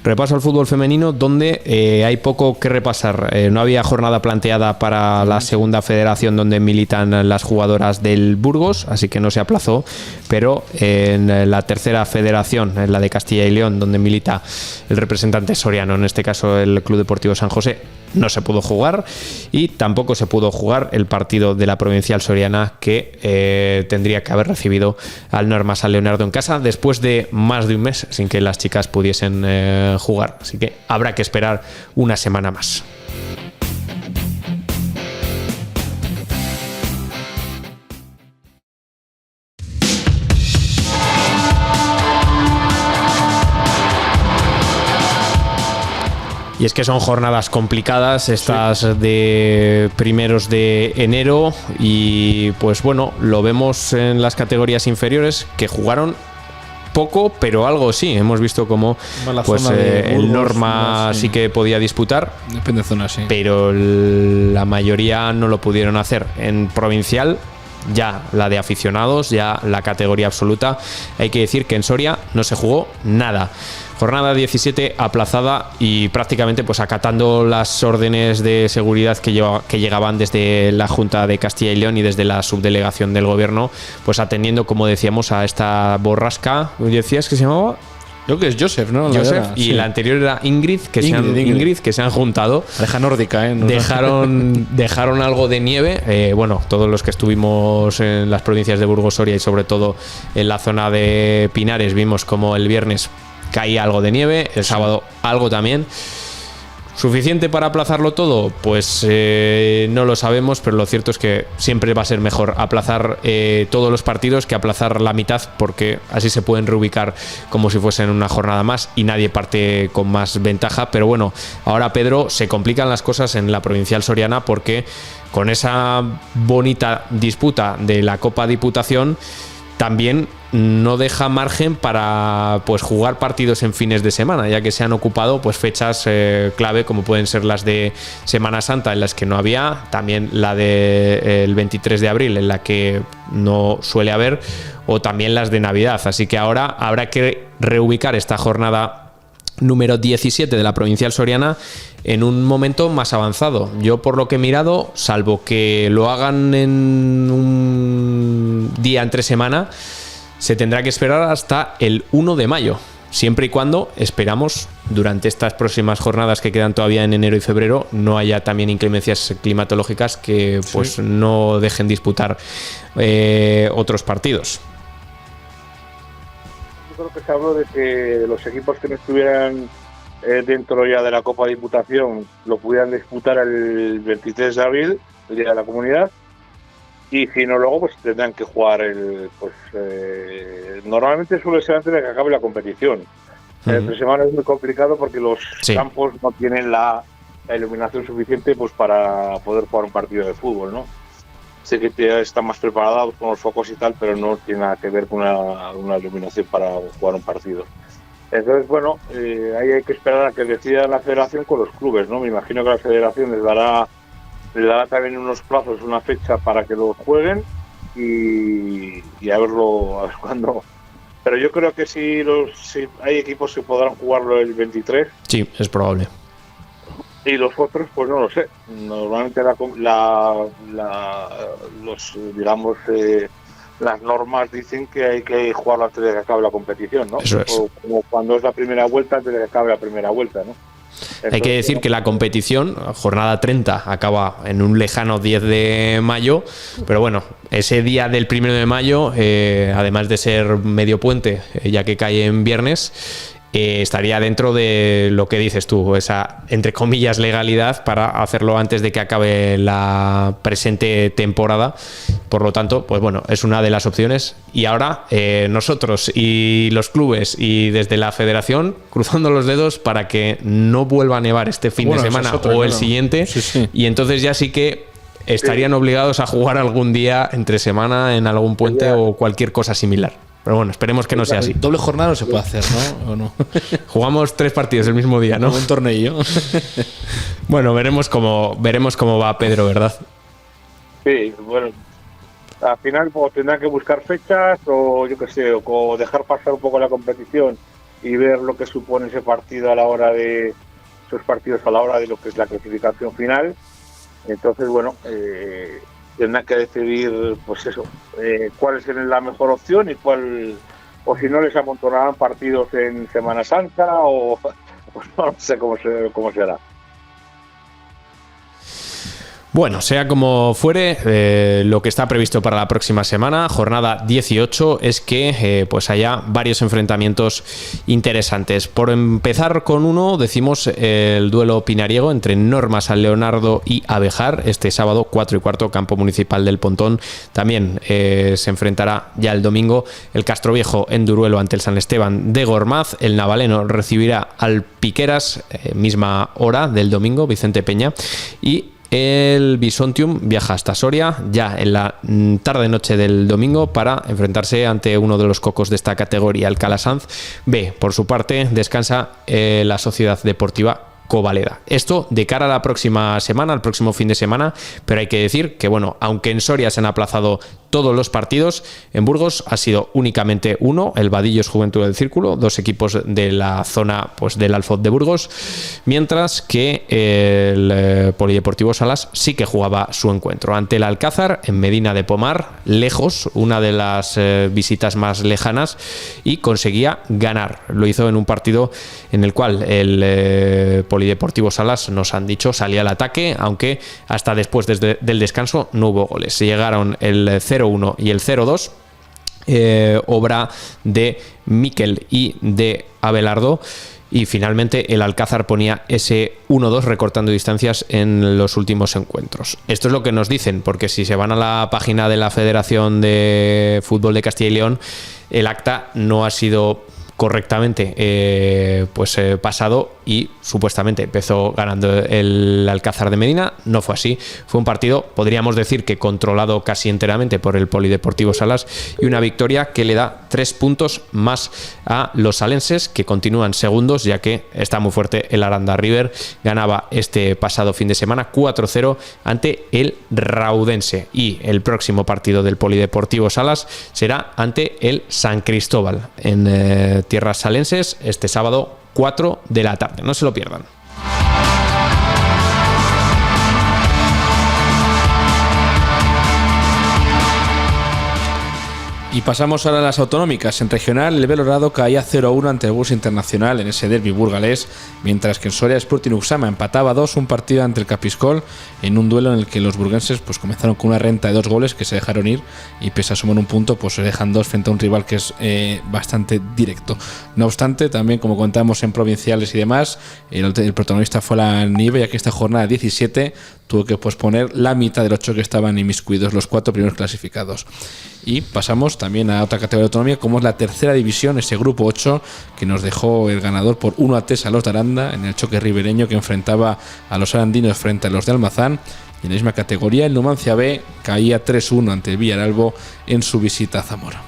Repaso al fútbol femenino, donde hay poco que repasar. No había jornada planteada para la segunda federación donde militan las jugadoras del Burgos, así que no se aplazó, pero en la tercera federación, en la de Castilla y León, donde milita el representante soriano, en este caso el Club Deportivo San José, no se pudo jugar, y tampoco se pudo jugar el partido de la Provincial Soriana que tendría que haber recibido al Norma San Leonardo en casa después de más de un mes sin que las chicas pudiesen jugar, así que habrá que esperar una semana más. Y es que son jornadas complicadas estas de primeros de enero, y pues bueno, lo vemos en las categorías inferiores que jugaron poco, pero algo sí. Hemos visto como pues, el Norma sí que podía disputar, depende de zona, sí, pero la mayoría no lo pudieron hacer. En provincial, ya la de aficionados, ya la categoría absoluta, hay que decir que en Soria no se jugó nada. Jornada 17 aplazada y prácticamente pues acatando las órdenes de seguridad que llegaban desde la Junta de Castilla y León y desde la subdelegación del gobierno, pues atendiendo, como decíamos, a esta borrasca. ¿Decías que se llamaba? Creo que es Joseph, ¿no? Joseph, y sí, la anterior era Ingrid, que se han juntado. Pareja nórdica, ¿eh? No, dejaron algo de nieve. Bueno, todos los que estuvimos en las provincias de Burgos, Soria y sobre todo en la zona de Pinares, vimos como el viernes caía algo de nieve, el sábado algo también. ¿Suficiente para aplazarlo todo? Pues no lo sabemos, pero lo cierto es que siempre va a ser mejor aplazar todos los partidos que aplazar la mitad, porque así se pueden reubicar como si fuesen una jornada más y nadie parte con más ventaja. Pero bueno, ahora, Pedro, se complican las cosas en la Provincial Soriana, porque con esa bonita disputa de la Copa Diputación también no deja margen para pues jugar partidos en fines de semana, ya que se han ocupado pues fechas clave, como pueden ser las de Semana Santa, en las que no había, también la del 23 de abril, en la que no suele haber, o también las de Navidad. Así que ahora habrá que reubicar esta jornada número 17 de la Provincial Soriana en un momento más avanzado. Yo, por lo que he mirado, salvo que lo hagan en un día entre semana, se tendrá que esperar hasta el 1 de mayo, siempre y cuando, esperamos, durante estas próximas jornadas que quedan todavía en enero y febrero, no haya también inclemencias climatológicas que pues no dejen disputar otros partidos. Yo creo que se habló de que los equipos que no estuvieran dentro ya de la Copa Diputación lo pudieran disputar el 23 de abril, el Día de la Comunidad, y si no, luego pues tendrán que jugar normalmente suele ser antes de que acabe la competición. Entre semana es muy complicado porque los campos no tienen la iluminación suficiente pues para poder jugar un partido de fútbol, ¿no? Sé que ya están más preparados con los focos y tal, pero no tiene nada que ver con una iluminación para jugar un partido. Entonces, bueno, ahí hay que esperar a que decida la federación con los clubes, ¿no? Me imagino que la federación les dará también unos plazos, una fecha para que lo jueguen y a ver cuándo. Pero yo creo que si hay equipos que podrán jugarlo el 23. Sí, es probable. Y los otros, pues no lo sé. Normalmente las normas dicen que hay que jugarlo antes de que acabe la competición, ¿no? Eso es. O como cuando es la primera vuelta, antes de que acabe la primera vuelta, ¿no? Entonces, hay que decir que la competición, jornada 30, acaba en un lejano 10 de mayo, pero bueno, ese día del 1 de mayo, además de ser medio puente, ya que cae en viernes, estaría dentro de lo que dices tú, esa, entre comillas, legalidad para hacerlo antes de que acabe la presente temporada. Por lo tanto, pues bueno, es una de las opciones. Y ahora nosotros y los clubes y desde la federación cruzando los dedos para que no vuelva a nevar este fin de semana o el siguiente. Sí. Y entonces ya sí que estarían obligados a jugar algún día entre semana en algún puente o cualquier cosa similar. Pero bueno, esperemos que no sea así. Doble jornada no se puede hacer, ¿no? ¿O no? Jugamos 3 partidos el mismo día, ¿no? Un torneo. Bueno, veremos cómo va Pedro, ¿verdad? Sí, bueno, al final pues, tendrán que buscar fechas o yo qué sé, o dejar pasar un poco la competición y ver lo que supone ese partido a la hora de esos partidos a la hora de lo que es la clasificación final. Entonces, bueno, tendrán que decidir, pues eso, cuál es la mejor opción y cuál, o si no les amontonarán partidos en Semana Santa o pues no sé cómo será. Bueno, sea como fuere, lo que está previsto para la próxima semana, jornada 18, es que pues haya varios enfrentamientos interesantes. Por empezar con uno, decimos el duelo pinariego entre Norma San Leonardo y Abejar, este sábado 4:15, campo municipal del Pontón. También se enfrentará ya el domingo el Castroviejo en Duruelo ante el San Esteban de Gormaz. El Navaleno recibirá al Piqueras, misma hora del domingo, Vicente Peña, y el Bisontium viaja hasta Soria ya en la tarde-noche del domingo para enfrentarse ante uno de los cocos de esta categoría, el Calasanz B. Por su parte, descansa la Sociedad Deportiva Covaleda. Esto de cara a la próxima semana, al próximo fin de semana, pero hay que decir que, bueno, aunque en Soria se han aplazado todos los partidos, en Burgos ha sido únicamente uno, el Vadillos Juventud del Círculo, dos equipos de la zona pues del Alfoz de Burgos, mientras que el Polideportivo Salas sí que jugaba su encuentro ante el Alcázar en Medina de Pomar, lejos, una de las visitas más lejanas, y conseguía ganar. Lo hizo en un partido en el cual el Polideportivo Salas, nos han dicho, salía al ataque, aunque hasta después del descanso no hubo goles. Llegaron el 0-1 y el 0-2, obra de Miquel y de Abelardo, y finalmente el Alcázar ponía ese 1-2 recortando distancias en los últimos encuentros. Esto es lo que nos dicen, porque si se van a la página de la Federación de Fútbol de Castilla y León, el acta no ha sido correctamente pasado y supuestamente empezó ganando el Alcázar de Medina. No fue así, fue un partido, podríamos decir que controlado casi enteramente por el Polideportivo Salas, y una victoria que le da 3 puntos más a los salenses, que continúan segundos, ya que está muy fuerte el Aranda River. Ganaba este pasado fin de semana 4-0 ante el Raudense, y el próximo partido del Polideportivo Salas será ante el San Cristóbal en tierras salenses este sábado 4 de la tarde. No se lo pierdan. Y pasamos ahora a las autonómicas. En regional, el Belorado caía 0-1 ante el Bus Internacional en ese derbi burgalés, mientras que en Soria Sporting Uxama empataba 2 un partido ante el Capiscol, en un duelo en el que los burguenses pues comenzaron con una renta de 2 goles que se dejaron ir, y pese a sumar un punto pues se dejan 2 frente a un rival que es bastante directo. No obstante, también como contamos en provinciales y demás, el protagonista fue la Nieve, ya que esta jornada 17 tuvo que posponer la mitad de los 8 que estaban inmiscuidos, los 4 primeros clasificados. Y pasamos también a otra categoría de autonomía, como es la tercera división, ese grupo 8, que nos dejó el ganador por 1-3 a los de Aranda en el choque ribereño que enfrentaba a los arandinos frente a los de Almazán. Y en la misma categoría, el Numancia B caía 3-1 ante el Villaralbo en su visita a Zamora.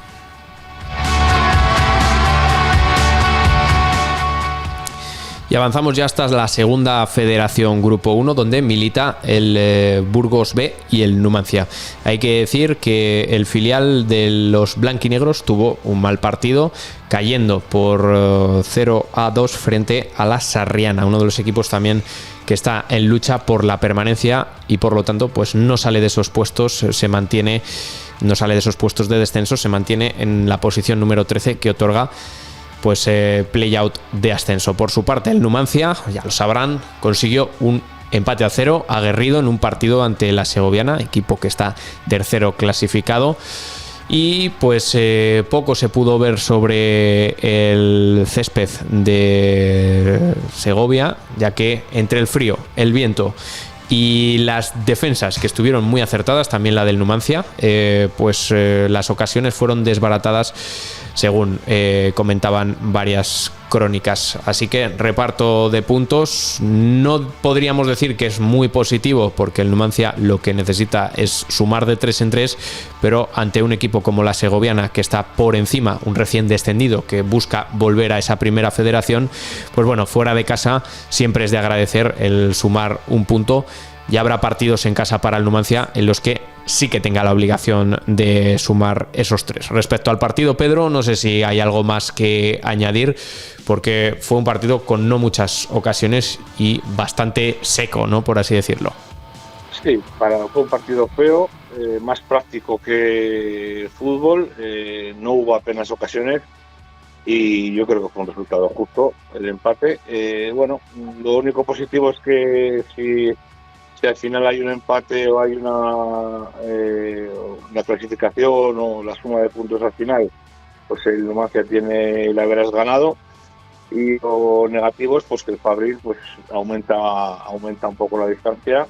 Y avanzamos ya hasta la segunda federación, Grupo 1, donde milita el Burgos B y el Numancia. Hay que decir que el filial de los blanquinegros tuvo un mal partido, cayendo por 0-2 frente a la Sarriana, uno de los equipos también que está en lucha por la permanencia y por lo tanto pues no sale de esos puestos, no sale de esos puestos de descenso, se mantiene en la posición número 13 que otorga pues play-out de ascenso. Por su parte, el Numancia, ya lo sabrán, consiguió un empate a 0 aguerrido en un partido ante la Segoviana, equipo que está tercero clasificado. Y pues poco se pudo ver sobre el césped de Segovia, ya que entre el frío, el viento y las defensas, que estuvieron muy acertadas, también la del Numancia, las ocasiones fueron desbaratadas, según comentaban varias crónicas. Así que reparto de puntos, no podríamos decir que es muy positivo, porque el Numancia lo que necesita es sumar de 3 en 3, pero ante un equipo como la Segoviana, que está por encima, un recién descendido que busca volver a esa primera federación, pues bueno, fuera de casa siempre es de agradecer el sumar un punto, ya habrá partidos en casa para el Numancia en los que sí que tenga la obligación de sumar esos 3. Respecto al partido, Pedro, no sé si hay algo más que añadir, porque fue un partido con no muchas ocasiones y bastante seco, ¿no?, por así decirlo. Sí, fue un partido feo, más práctico que fútbol, no hubo apenas ocasiones y yo creo que fue un resultado justo el empate. Bueno, lo único positivo es que si al final hay un empate o hay una clasificación o la suma de puntos al final, pues el Numancia tiene el haberás ganado. Y lo negativo es pues que el Fabril pues aumenta un poco la distancia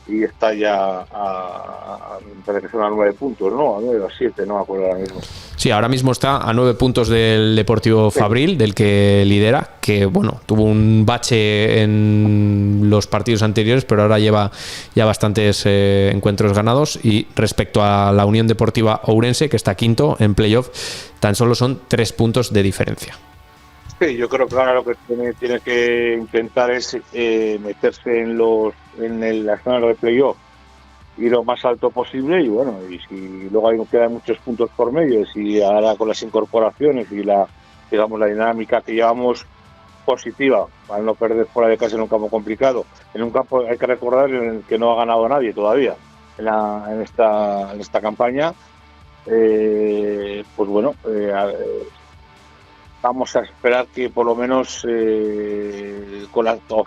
y está ya me parece que son a 9 puntos, ¿no? A 9 o 7, no me acuerdo ahora mismo. Sí, ahora mismo está a 9 puntos del Deportivo Fabril, del que lidera, que bueno, tuvo un bache en los partidos anteriores, pero ahora lleva ya bastantes encuentros ganados. Y respecto a la Unión Deportiva Ourense, que está quinto en playoff, tan solo son 3 puntos de diferencia. Sí, yo creo que ahora lo que tiene que intentar es meterse en la zona de playoff y lo más alto posible, y bueno, y si luego quedan muchos puntos por medio, y ahora con las incorporaciones y la dinámica que llevamos positiva, para no perder fuera de casa en un campo complicado, en un campo hay que recordar en el que no ha ganado nadie todavía en esta campaña, pues bueno, vamos a esperar que por lo menos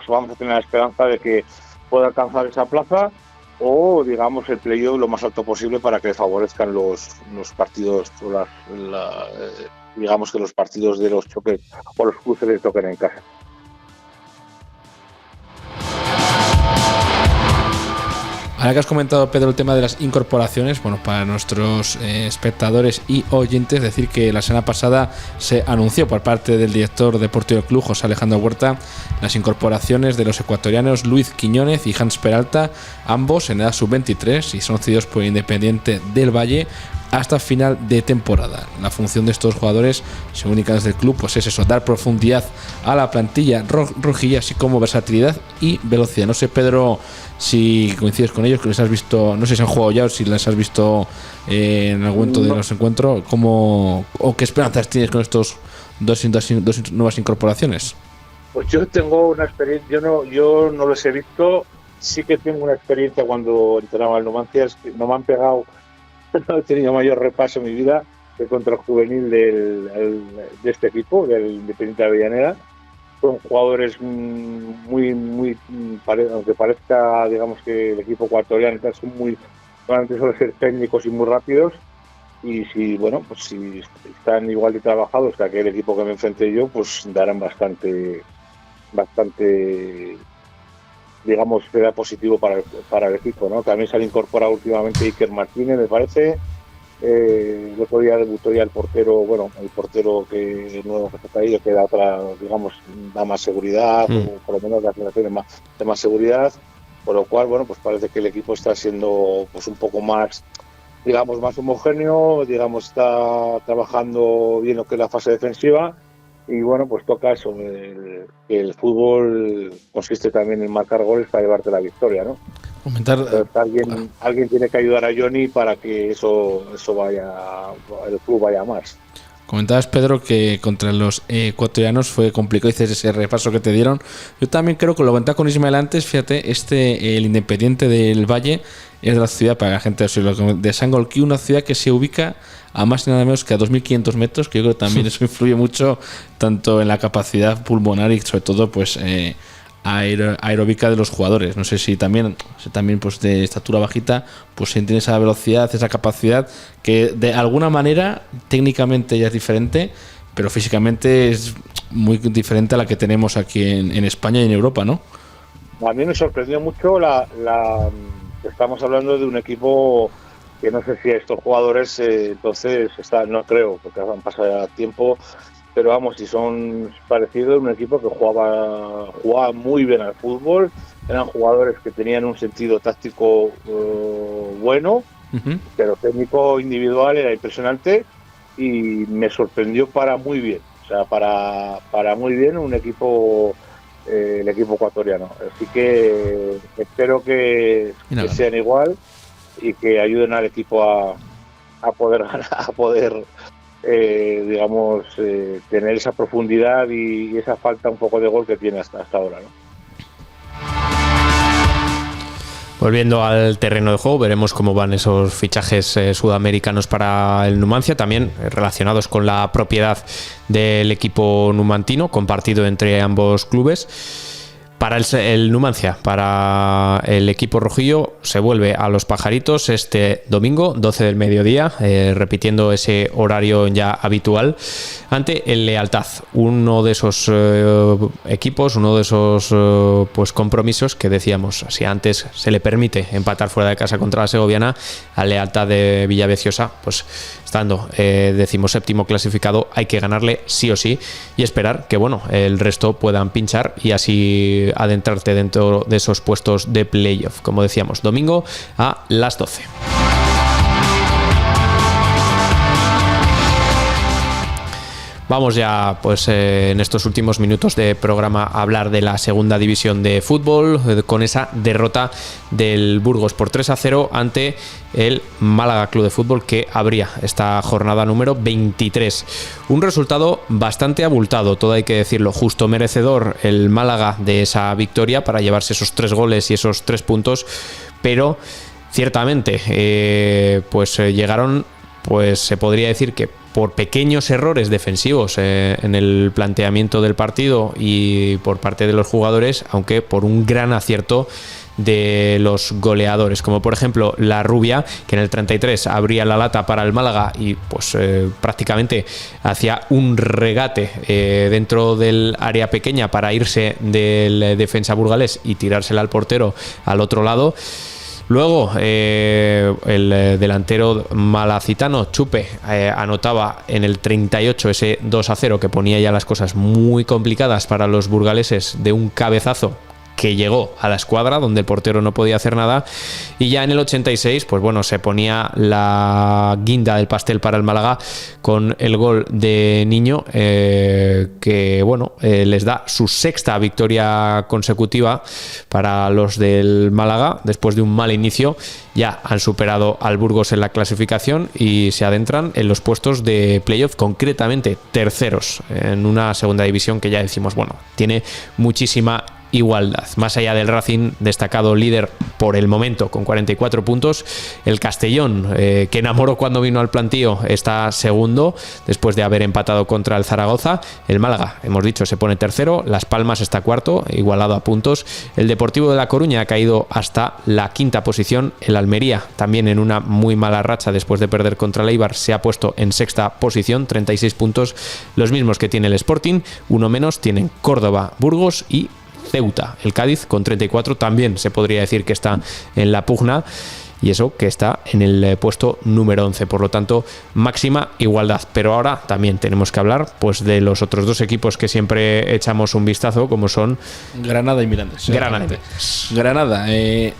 vamos a tener la esperanza de que pueda alcanzar esa plaza o digamos el playoff lo más alto posible para que le favorezcan los partidos o digamos que los partidos de los choques o los cruces les toquen en casa. Ahora que has comentado, Pedro, el tema de las incorporaciones, bueno, para nuestros espectadores y oyentes, decir que la semana pasada se anunció por parte del director deportivo del club, José Alejandro Huerta, las incorporaciones de los ecuatorianos Luis Quiñones y Hans Peralta, ambos en edad sub-23 y son cedidos por Independiente del Valle hasta final de temporada. La función de estos jugadores, según indican desde el club, pues es eso, dar profundidad a la plantilla rojilla, así como versatilidad y velocidad. No sé, Pedro, si coincides con ellos, que les has visto, no sé si han jugado ya o si les has visto en algún momento de los encuentros, o qué esperanzas tienes con estos dos nuevas incorporaciones. Pues yo tengo una experiencia, yo no los he visto, sí que tengo una experiencia cuando entrenaba al Numancia, es que no me han pegado. No he tenido mayor repaso en mi vida que contra el juvenil de este equipo, del Independiente de Avellaneda. Son jugadores muy, aunque parezca, digamos que el equipo ecuatoriano son normalmente suelen ser técnicos y muy rápidos. Y si están igual de trabajados que aquel equipo que me enfrenté yo, pues darán bastante, digamos, que da positivo para el equipo, ¿no? También se han incorporado últimamente Iker Martínez, me parece. El otro día debutó ya el portero que nuevo que está ahí, que da da más seguridad, o por lo menos da sensaciones de más seguridad, por lo cual, bueno, pues parece que el equipo está siendo pues un poco más, digamos, más homogéneo, digamos, está trabajando bien lo que es la fase defensiva. Y bueno, pues toca eso, que el fútbol consiste también en marcar goles para llevarte la victoria, ¿no? Alguien tiene que ayudar a Johnny para que eso el club vaya más. Comentabas, Pedro, que contra los ecuatorianos fue complicado, dices ese repaso que te dieron. Yo también creo que lo comentaba con Ismael antes, fíjate, el Independiente del Valle es de la ciudad, para la gente de Sangolquí, una ciudad que se ubica a más y nada menos que a 2.500 metros, que yo creo que también eso influye mucho tanto en la capacidad pulmonar y sobre todo pues aeróbica de los jugadores. No sé si también pues de estatura bajita pues tiene esa velocidad, esa capacidad que de alguna manera técnicamente ya es diferente, pero físicamente es muy diferente a la que tenemos aquí en España y en Europa, ¿no? A mí me sorprendió mucho estamos hablando de un equipo que no sé si a estos jugadores entonces no creo, porque han pasado tiempo, pero vamos, si son parecidos, un equipo que jugaba muy bien al fútbol, eran jugadores que tenían un sentido táctico bueno, pero técnico individual era impresionante y me sorprendió para muy bien, o sea, para muy bien, un equipo el equipo ecuatoriano. Así que espero que sean igual y que ayuden al equipo a poder ganar, a poder digamos tener esa profundidad y esa falta un poco de gol que tiene hasta ahora, ¿no? Volviendo al terreno de juego, veremos cómo van esos fichajes sudamericanos para el Numancia, también relacionados con la propiedad del equipo numantino, compartido entre ambos clubes. Para el Numancia, para el equipo rojillo, se vuelve a Los Pajaritos este domingo, 12 del mediodía, repitiendo ese horario ya habitual, ante el Lealtad, uno de esos equipos, uno de esos pues compromisos que decíamos, si antes se le permite empatar fuera de casa contra la segoviana, al Lealtad de Villaviciosa, pues estando 17º clasificado, hay que ganarle sí o sí y esperar que bueno, el resto puedan pinchar y así adentrarte dentro de esos puestos de playoff, como decíamos, domingo a las 12. Vamos ya, pues en estos últimos minutos de programa a hablar de la segunda división de fútbol, con esa derrota del Burgos por 3-0 ante el Málaga Club de Fútbol, que abría esta jornada número 23. Un resultado bastante abultado, todo hay que decirlo, justo merecedor el Málaga de esa victoria para llevarse esos 3 goles y esos 3 puntos, pero ciertamente llegaron, pues se podría decir que por pequeños errores defensivos en el planteamiento del partido y por parte de los jugadores, aunque por un gran acierto de los goleadores, como por ejemplo la Rubia, que en el 33 abría la lata para el Málaga y pues prácticamente hacía un regate dentro del área pequeña para irse del defensa burgalés y tirársela al portero al otro lado. Luego el delantero malacitano Chupe anotaba en el 38 ese 2-0 que ponía ya las cosas muy complicadas para los burgaleses de un cabezazo que llegó a la escuadra donde el portero no podía hacer nada, y ya en el 86 pues bueno, se ponía la guinda del pastel para el Málaga con el gol de Niño, que bueno, les da su 6ª victoria consecutiva para los del Málaga. Después de un mal inicio ya han superado al Burgos en la clasificación y se adentran en los puestos de playoff, concretamente terceros en una segunda división que ya decimos, bueno, tiene muchísima igualdad. Más allá del Racing, destacado líder por el momento con 44 puntos, el Castellón, que enamoró cuando vino al plantío, está segundo después de haber empatado contra el Zaragoza. El Málaga, hemos dicho, se pone tercero, Las Palmas está cuarto, igualado a puntos. El Deportivo de La Coruña ha caído hasta la 5ª posición. El Almería, también en una muy mala racha después de perder contra el Eibar, se ha puesto en 6ª posición, 36 puntos, los mismos que tiene el Sporting. Uno menos tienen Córdoba, Burgos y Ceuta. El Cádiz con 34 también se podría decir que está en la pugna, y eso que está en el puesto número 11, por lo tanto máxima igualdad. Pero ahora también tenemos que hablar pues de los otros 2 equipos que siempre echamos un vistazo, como son Granada y Mirandés. Granada,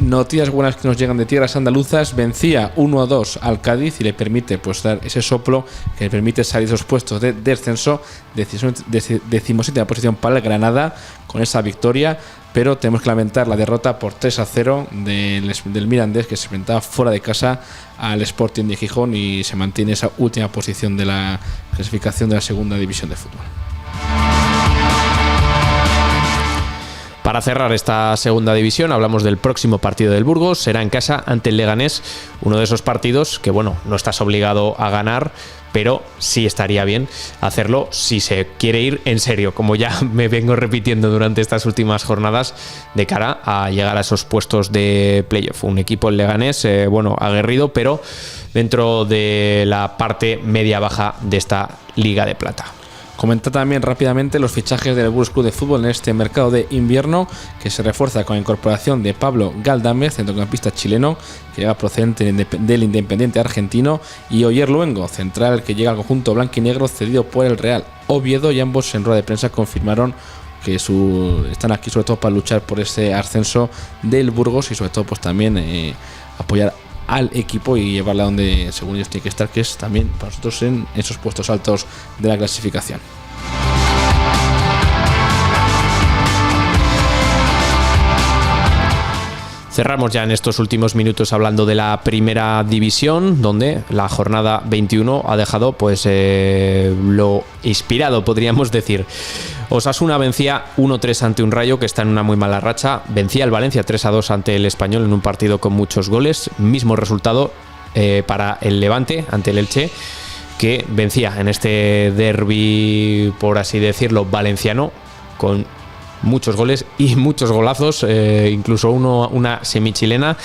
noticias buenas que nos llegan de tierras andaluzas. Vencía 1-2 al Cádiz y le permite pues dar ese soplo que le permite salir de esos puestos de descenso. 17ª posición para el Granada con esa victoria, pero tenemos que lamentar la derrota por 3-0 del Mirandés, que se enfrentaba fuera de casa al Sporting de Gijón y se mantiene esa última posición de la clasificación de la segunda división de fútbol. Para cerrar esta segunda división, hablamos del próximo partido del Burgos. Será en casa ante el Leganés, uno de esos partidos que, bueno, no estás obligado a ganar, pero sí estaría bien hacerlo si se quiere ir en serio, como ya me vengo repitiendo durante estas últimas jornadas, de cara a llegar a esos puestos de playoff. Un equipo, el Leganés, aguerrido, pero dentro de la parte media-baja de esta Liga de Plata. Comentar también rápidamente los fichajes del Burgos Club de Fútbol en este mercado de invierno, que se refuerza con la incorporación de Pablo Galdámez, centrocampista chileno, que llega procedente del Independiente argentino, y Oyer Luengo, central, que llega al conjunto blanquinegro cedido por el Real Oviedo, y ambos en rueda de prensa confirmaron que están aquí sobre todo para luchar por ese ascenso del Burgos y sobre todo pues también apoyar al equipo y llevarla donde según ellos tiene que estar, que es también para nosotros en esos puestos altos de la clasificación. Cerramos ya en estos últimos minutos hablando de la primera división, donde la jornada 21 ha dejado pues lo inspirado, podríamos decir. Osasuna vencía 1-3 ante un Rayo que está en una muy mala racha. Vencía el Valencia 3-2 ante el Español en un partido con muchos goles. Mismo resultado para el Levante ante el Elche, que vencía en este derbi, por así decirlo, valenciano, con muchos goles y muchos golazos, incluso una semichilena.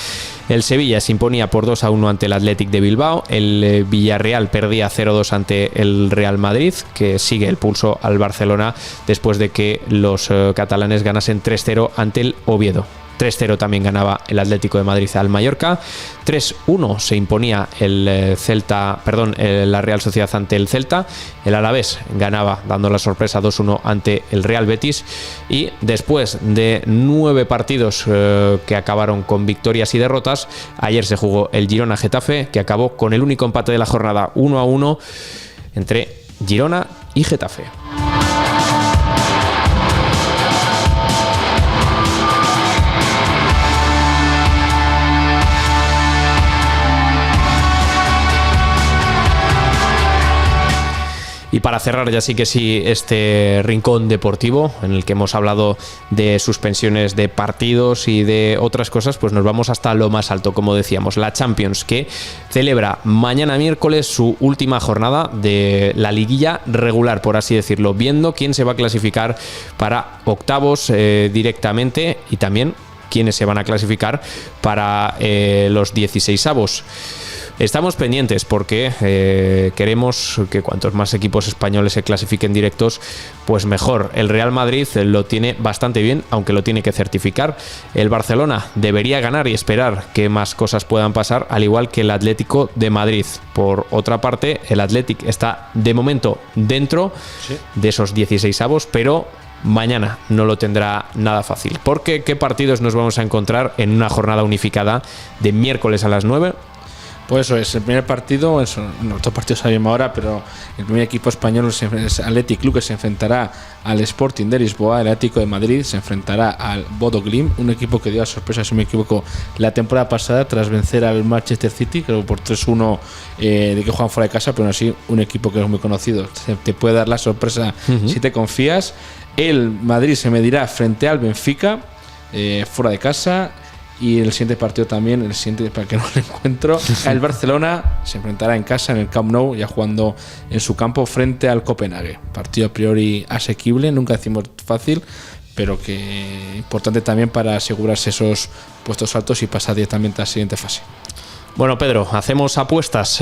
El Sevilla se imponía por 2-1 ante el Athletic de Bilbao. El Villarreal perdía 0-2 ante el Real Madrid, que sigue el pulso al Barcelona después de que los catalanes ganasen 3-0 ante el Oviedo. 3-0 también ganaba el Atlético de Madrid al Mallorca. 3-1 se imponía la Real Sociedad ante el Celta. El Alavés ganaba dando la sorpresa 2-1 ante el Real Betis. Y después de 9 partidos que acabaron con victorias y derrotas, ayer se jugó el Girona-Getafe, que acabó con el único empate de la jornada, 1-1 entre Girona y Getafe. Y para cerrar ya sí que sí este rincón deportivo en el que hemos hablado de suspensiones de partidos y de otras cosas, pues nos vamos hasta lo más alto, como decíamos, la Champions, que celebra mañana miércoles su última jornada de la liguilla regular, por así decirlo, viendo quién se va a clasificar para octavos directamente y también quiénes se van a clasificar para los 16avos. Estamos pendientes porque queremos que cuantos más equipos españoles se clasifiquen directos, pues mejor. El Real Madrid lo tiene bastante bien, aunque lo tiene que certificar. El Barcelona debería ganar y esperar que más cosas puedan pasar, al igual que el Atlético de Madrid. Por otra parte, el Athletic está de momento dentro de esos 16avos, pero mañana no lo tendrá nada fácil. Porque ¿qué partidos nos vamos a encontrar en una jornada unificada de miércoles a las 9? Pues eso es, el primer partido, otros partidos a la misma hora, pero el primer equipo español es Athletic Club, que se enfrentará al Sporting de Lisboa. El Atlético de Madrid se enfrentará al Bodo Glimt, un equipo que dio a sorpresa, si me equivoco, la temporada pasada tras vencer al Manchester City, creo por 3-1 de que juegan fuera de casa, pero aún así un equipo que es muy conocido. Te puede dar la sorpresa si te confías. El Madrid se medirá frente al Benfica, fuera de casa. Y el siguiente partido también, para que no lo encuentro, el Barcelona se enfrentará en casa en el Camp Nou, ya jugando en su campo frente al Copenhague. Partido a priori asequible, nunca decimos fácil, pero que importante también para asegurarse esos puestos altos y pasar directamente a la siguiente fase. Bueno, Pedro, hacemos apuestas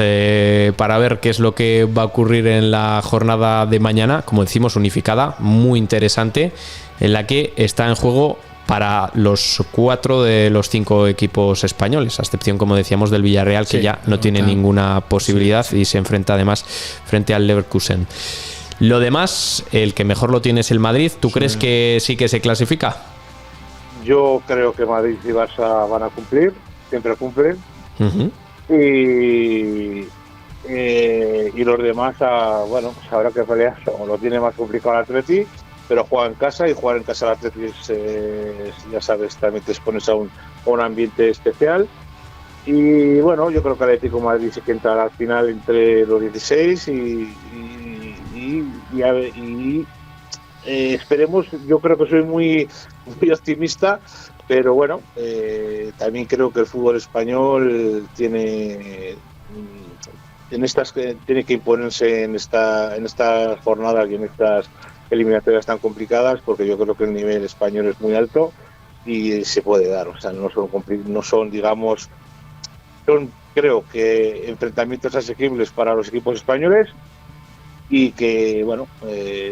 para ver qué es lo que va a ocurrir en la jornada de mañana, como decimos, unificada, muy interesante, en la que está en juego para los 4 de los 5 equipos españoles, a excepción, como decíamos, del Villarreal, que ya no tiene ninguna posibilidad y se enfrenta además frente al Leverkusen. Lo demás, el que mejor lo tiene es el Madrid. ¿Tú crees que sí que se clasifica? Yo creo que Madrid y Barça van a cumplir, siempre cumplen. Y los demás, pues habrá que pelear. Lo tiene más complicado el Atleti, pero juega en casa, y jugar en casa al Atleti ya sabes, también te expones a un ambiente especial. Y bueno, yo creo que el Atlético de Madrid se entrará al final entre los 16 y esperemos. Yo creo que soy muy optimista, pero bueno, también creo que el fútbol español tiene que imponerse en estas jornadas y en estas eliminatorias tan complicadas, porque yo creo que el nivel español es muy alto y se puede dar. O sea, no son digamos, son, creo que, enfrentamientos asequibles para los equipos españoles, y que bueno,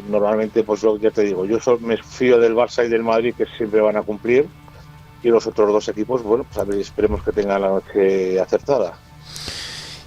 normalmente, pues ya te digo, yo me fío del Barça y del Madrid, que siempre van a cumplir, y los otros dos equipos, bueno, pues a ver, esperemos que tengan la noche acertada.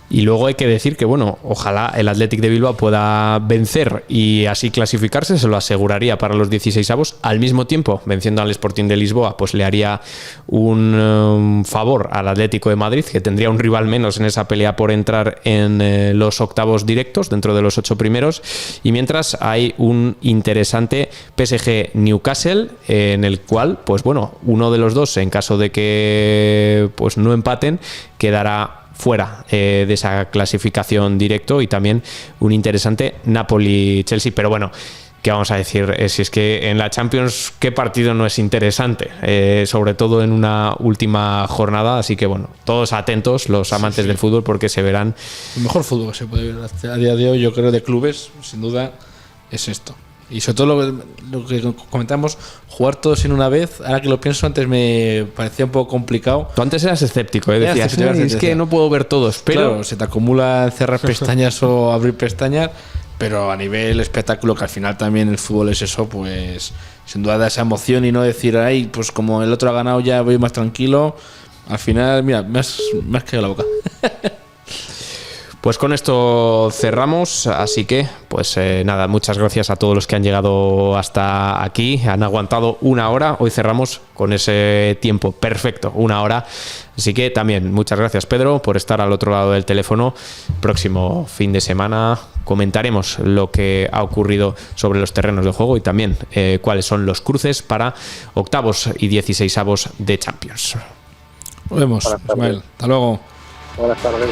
Y luego hay que decir que, bueno, ojalá el Athletic de Bilbao pueda vencer y así clasificarse, se lo aseguraría para los 16avos. Al mismo tiempo, venciendo al Sporting de Lisboa, pues le haría un favor al Atlético de Madrid, que tendría un rival menos en esa pelea por entrar en los octavos directos, dentro de los 8 primeros. Y mientras hay un interesante PSG Newcastle, en el cual, pues bueno, uno de los dos, en caso de que pues no empaten, quedará fuera de esa clasificación directo, y también un interesante Napoli-Chelsea. Pero bueno, ¿qué vamos a decir? Si es que en la Champions, ¿qué partido no es interesante? Sobre todo en una última jornada. Así que bueno, todos atentos, los amantes del fútbol, porque se verán. El mejor fútbol que se puede ver a día de hoy, yo creo, de clubes, sin duda, es esto. Y sobre todo lo que comentamos, jugar todos en una vez. Ahora que lo pienso, antes me parecía un poco complicado. Tú antes eras escéptico, decías, es que no puedo ver todos, pero claro, se te acumula cerrar pestañas o abrir pestañas, pero a nivel espectáculo, que al final también el fútbol es eso, pues sin duda da esa emoción, y no decir, ay, pues como el otro ha ganado ya voy más tranquilo. Al final, mira, me has quedado la boca. Pues con esto cerramos, así que pues nada, muchas gracias a todos los que han llegado hasta aquí, han aguantado una hora. Hoy cerramos con ese tiempo perfecto, una hora, así que también muchas gracias, Pedro, por estar al otro lado del teléfono. Próximo fin de semana comentaremos lo que ha ocurrido sobre los terrenos de juego y también cuáles son los cruces para octavos y 16avos de Champions. Nos vemos, Ismael, hasta luego. Buenas tardes.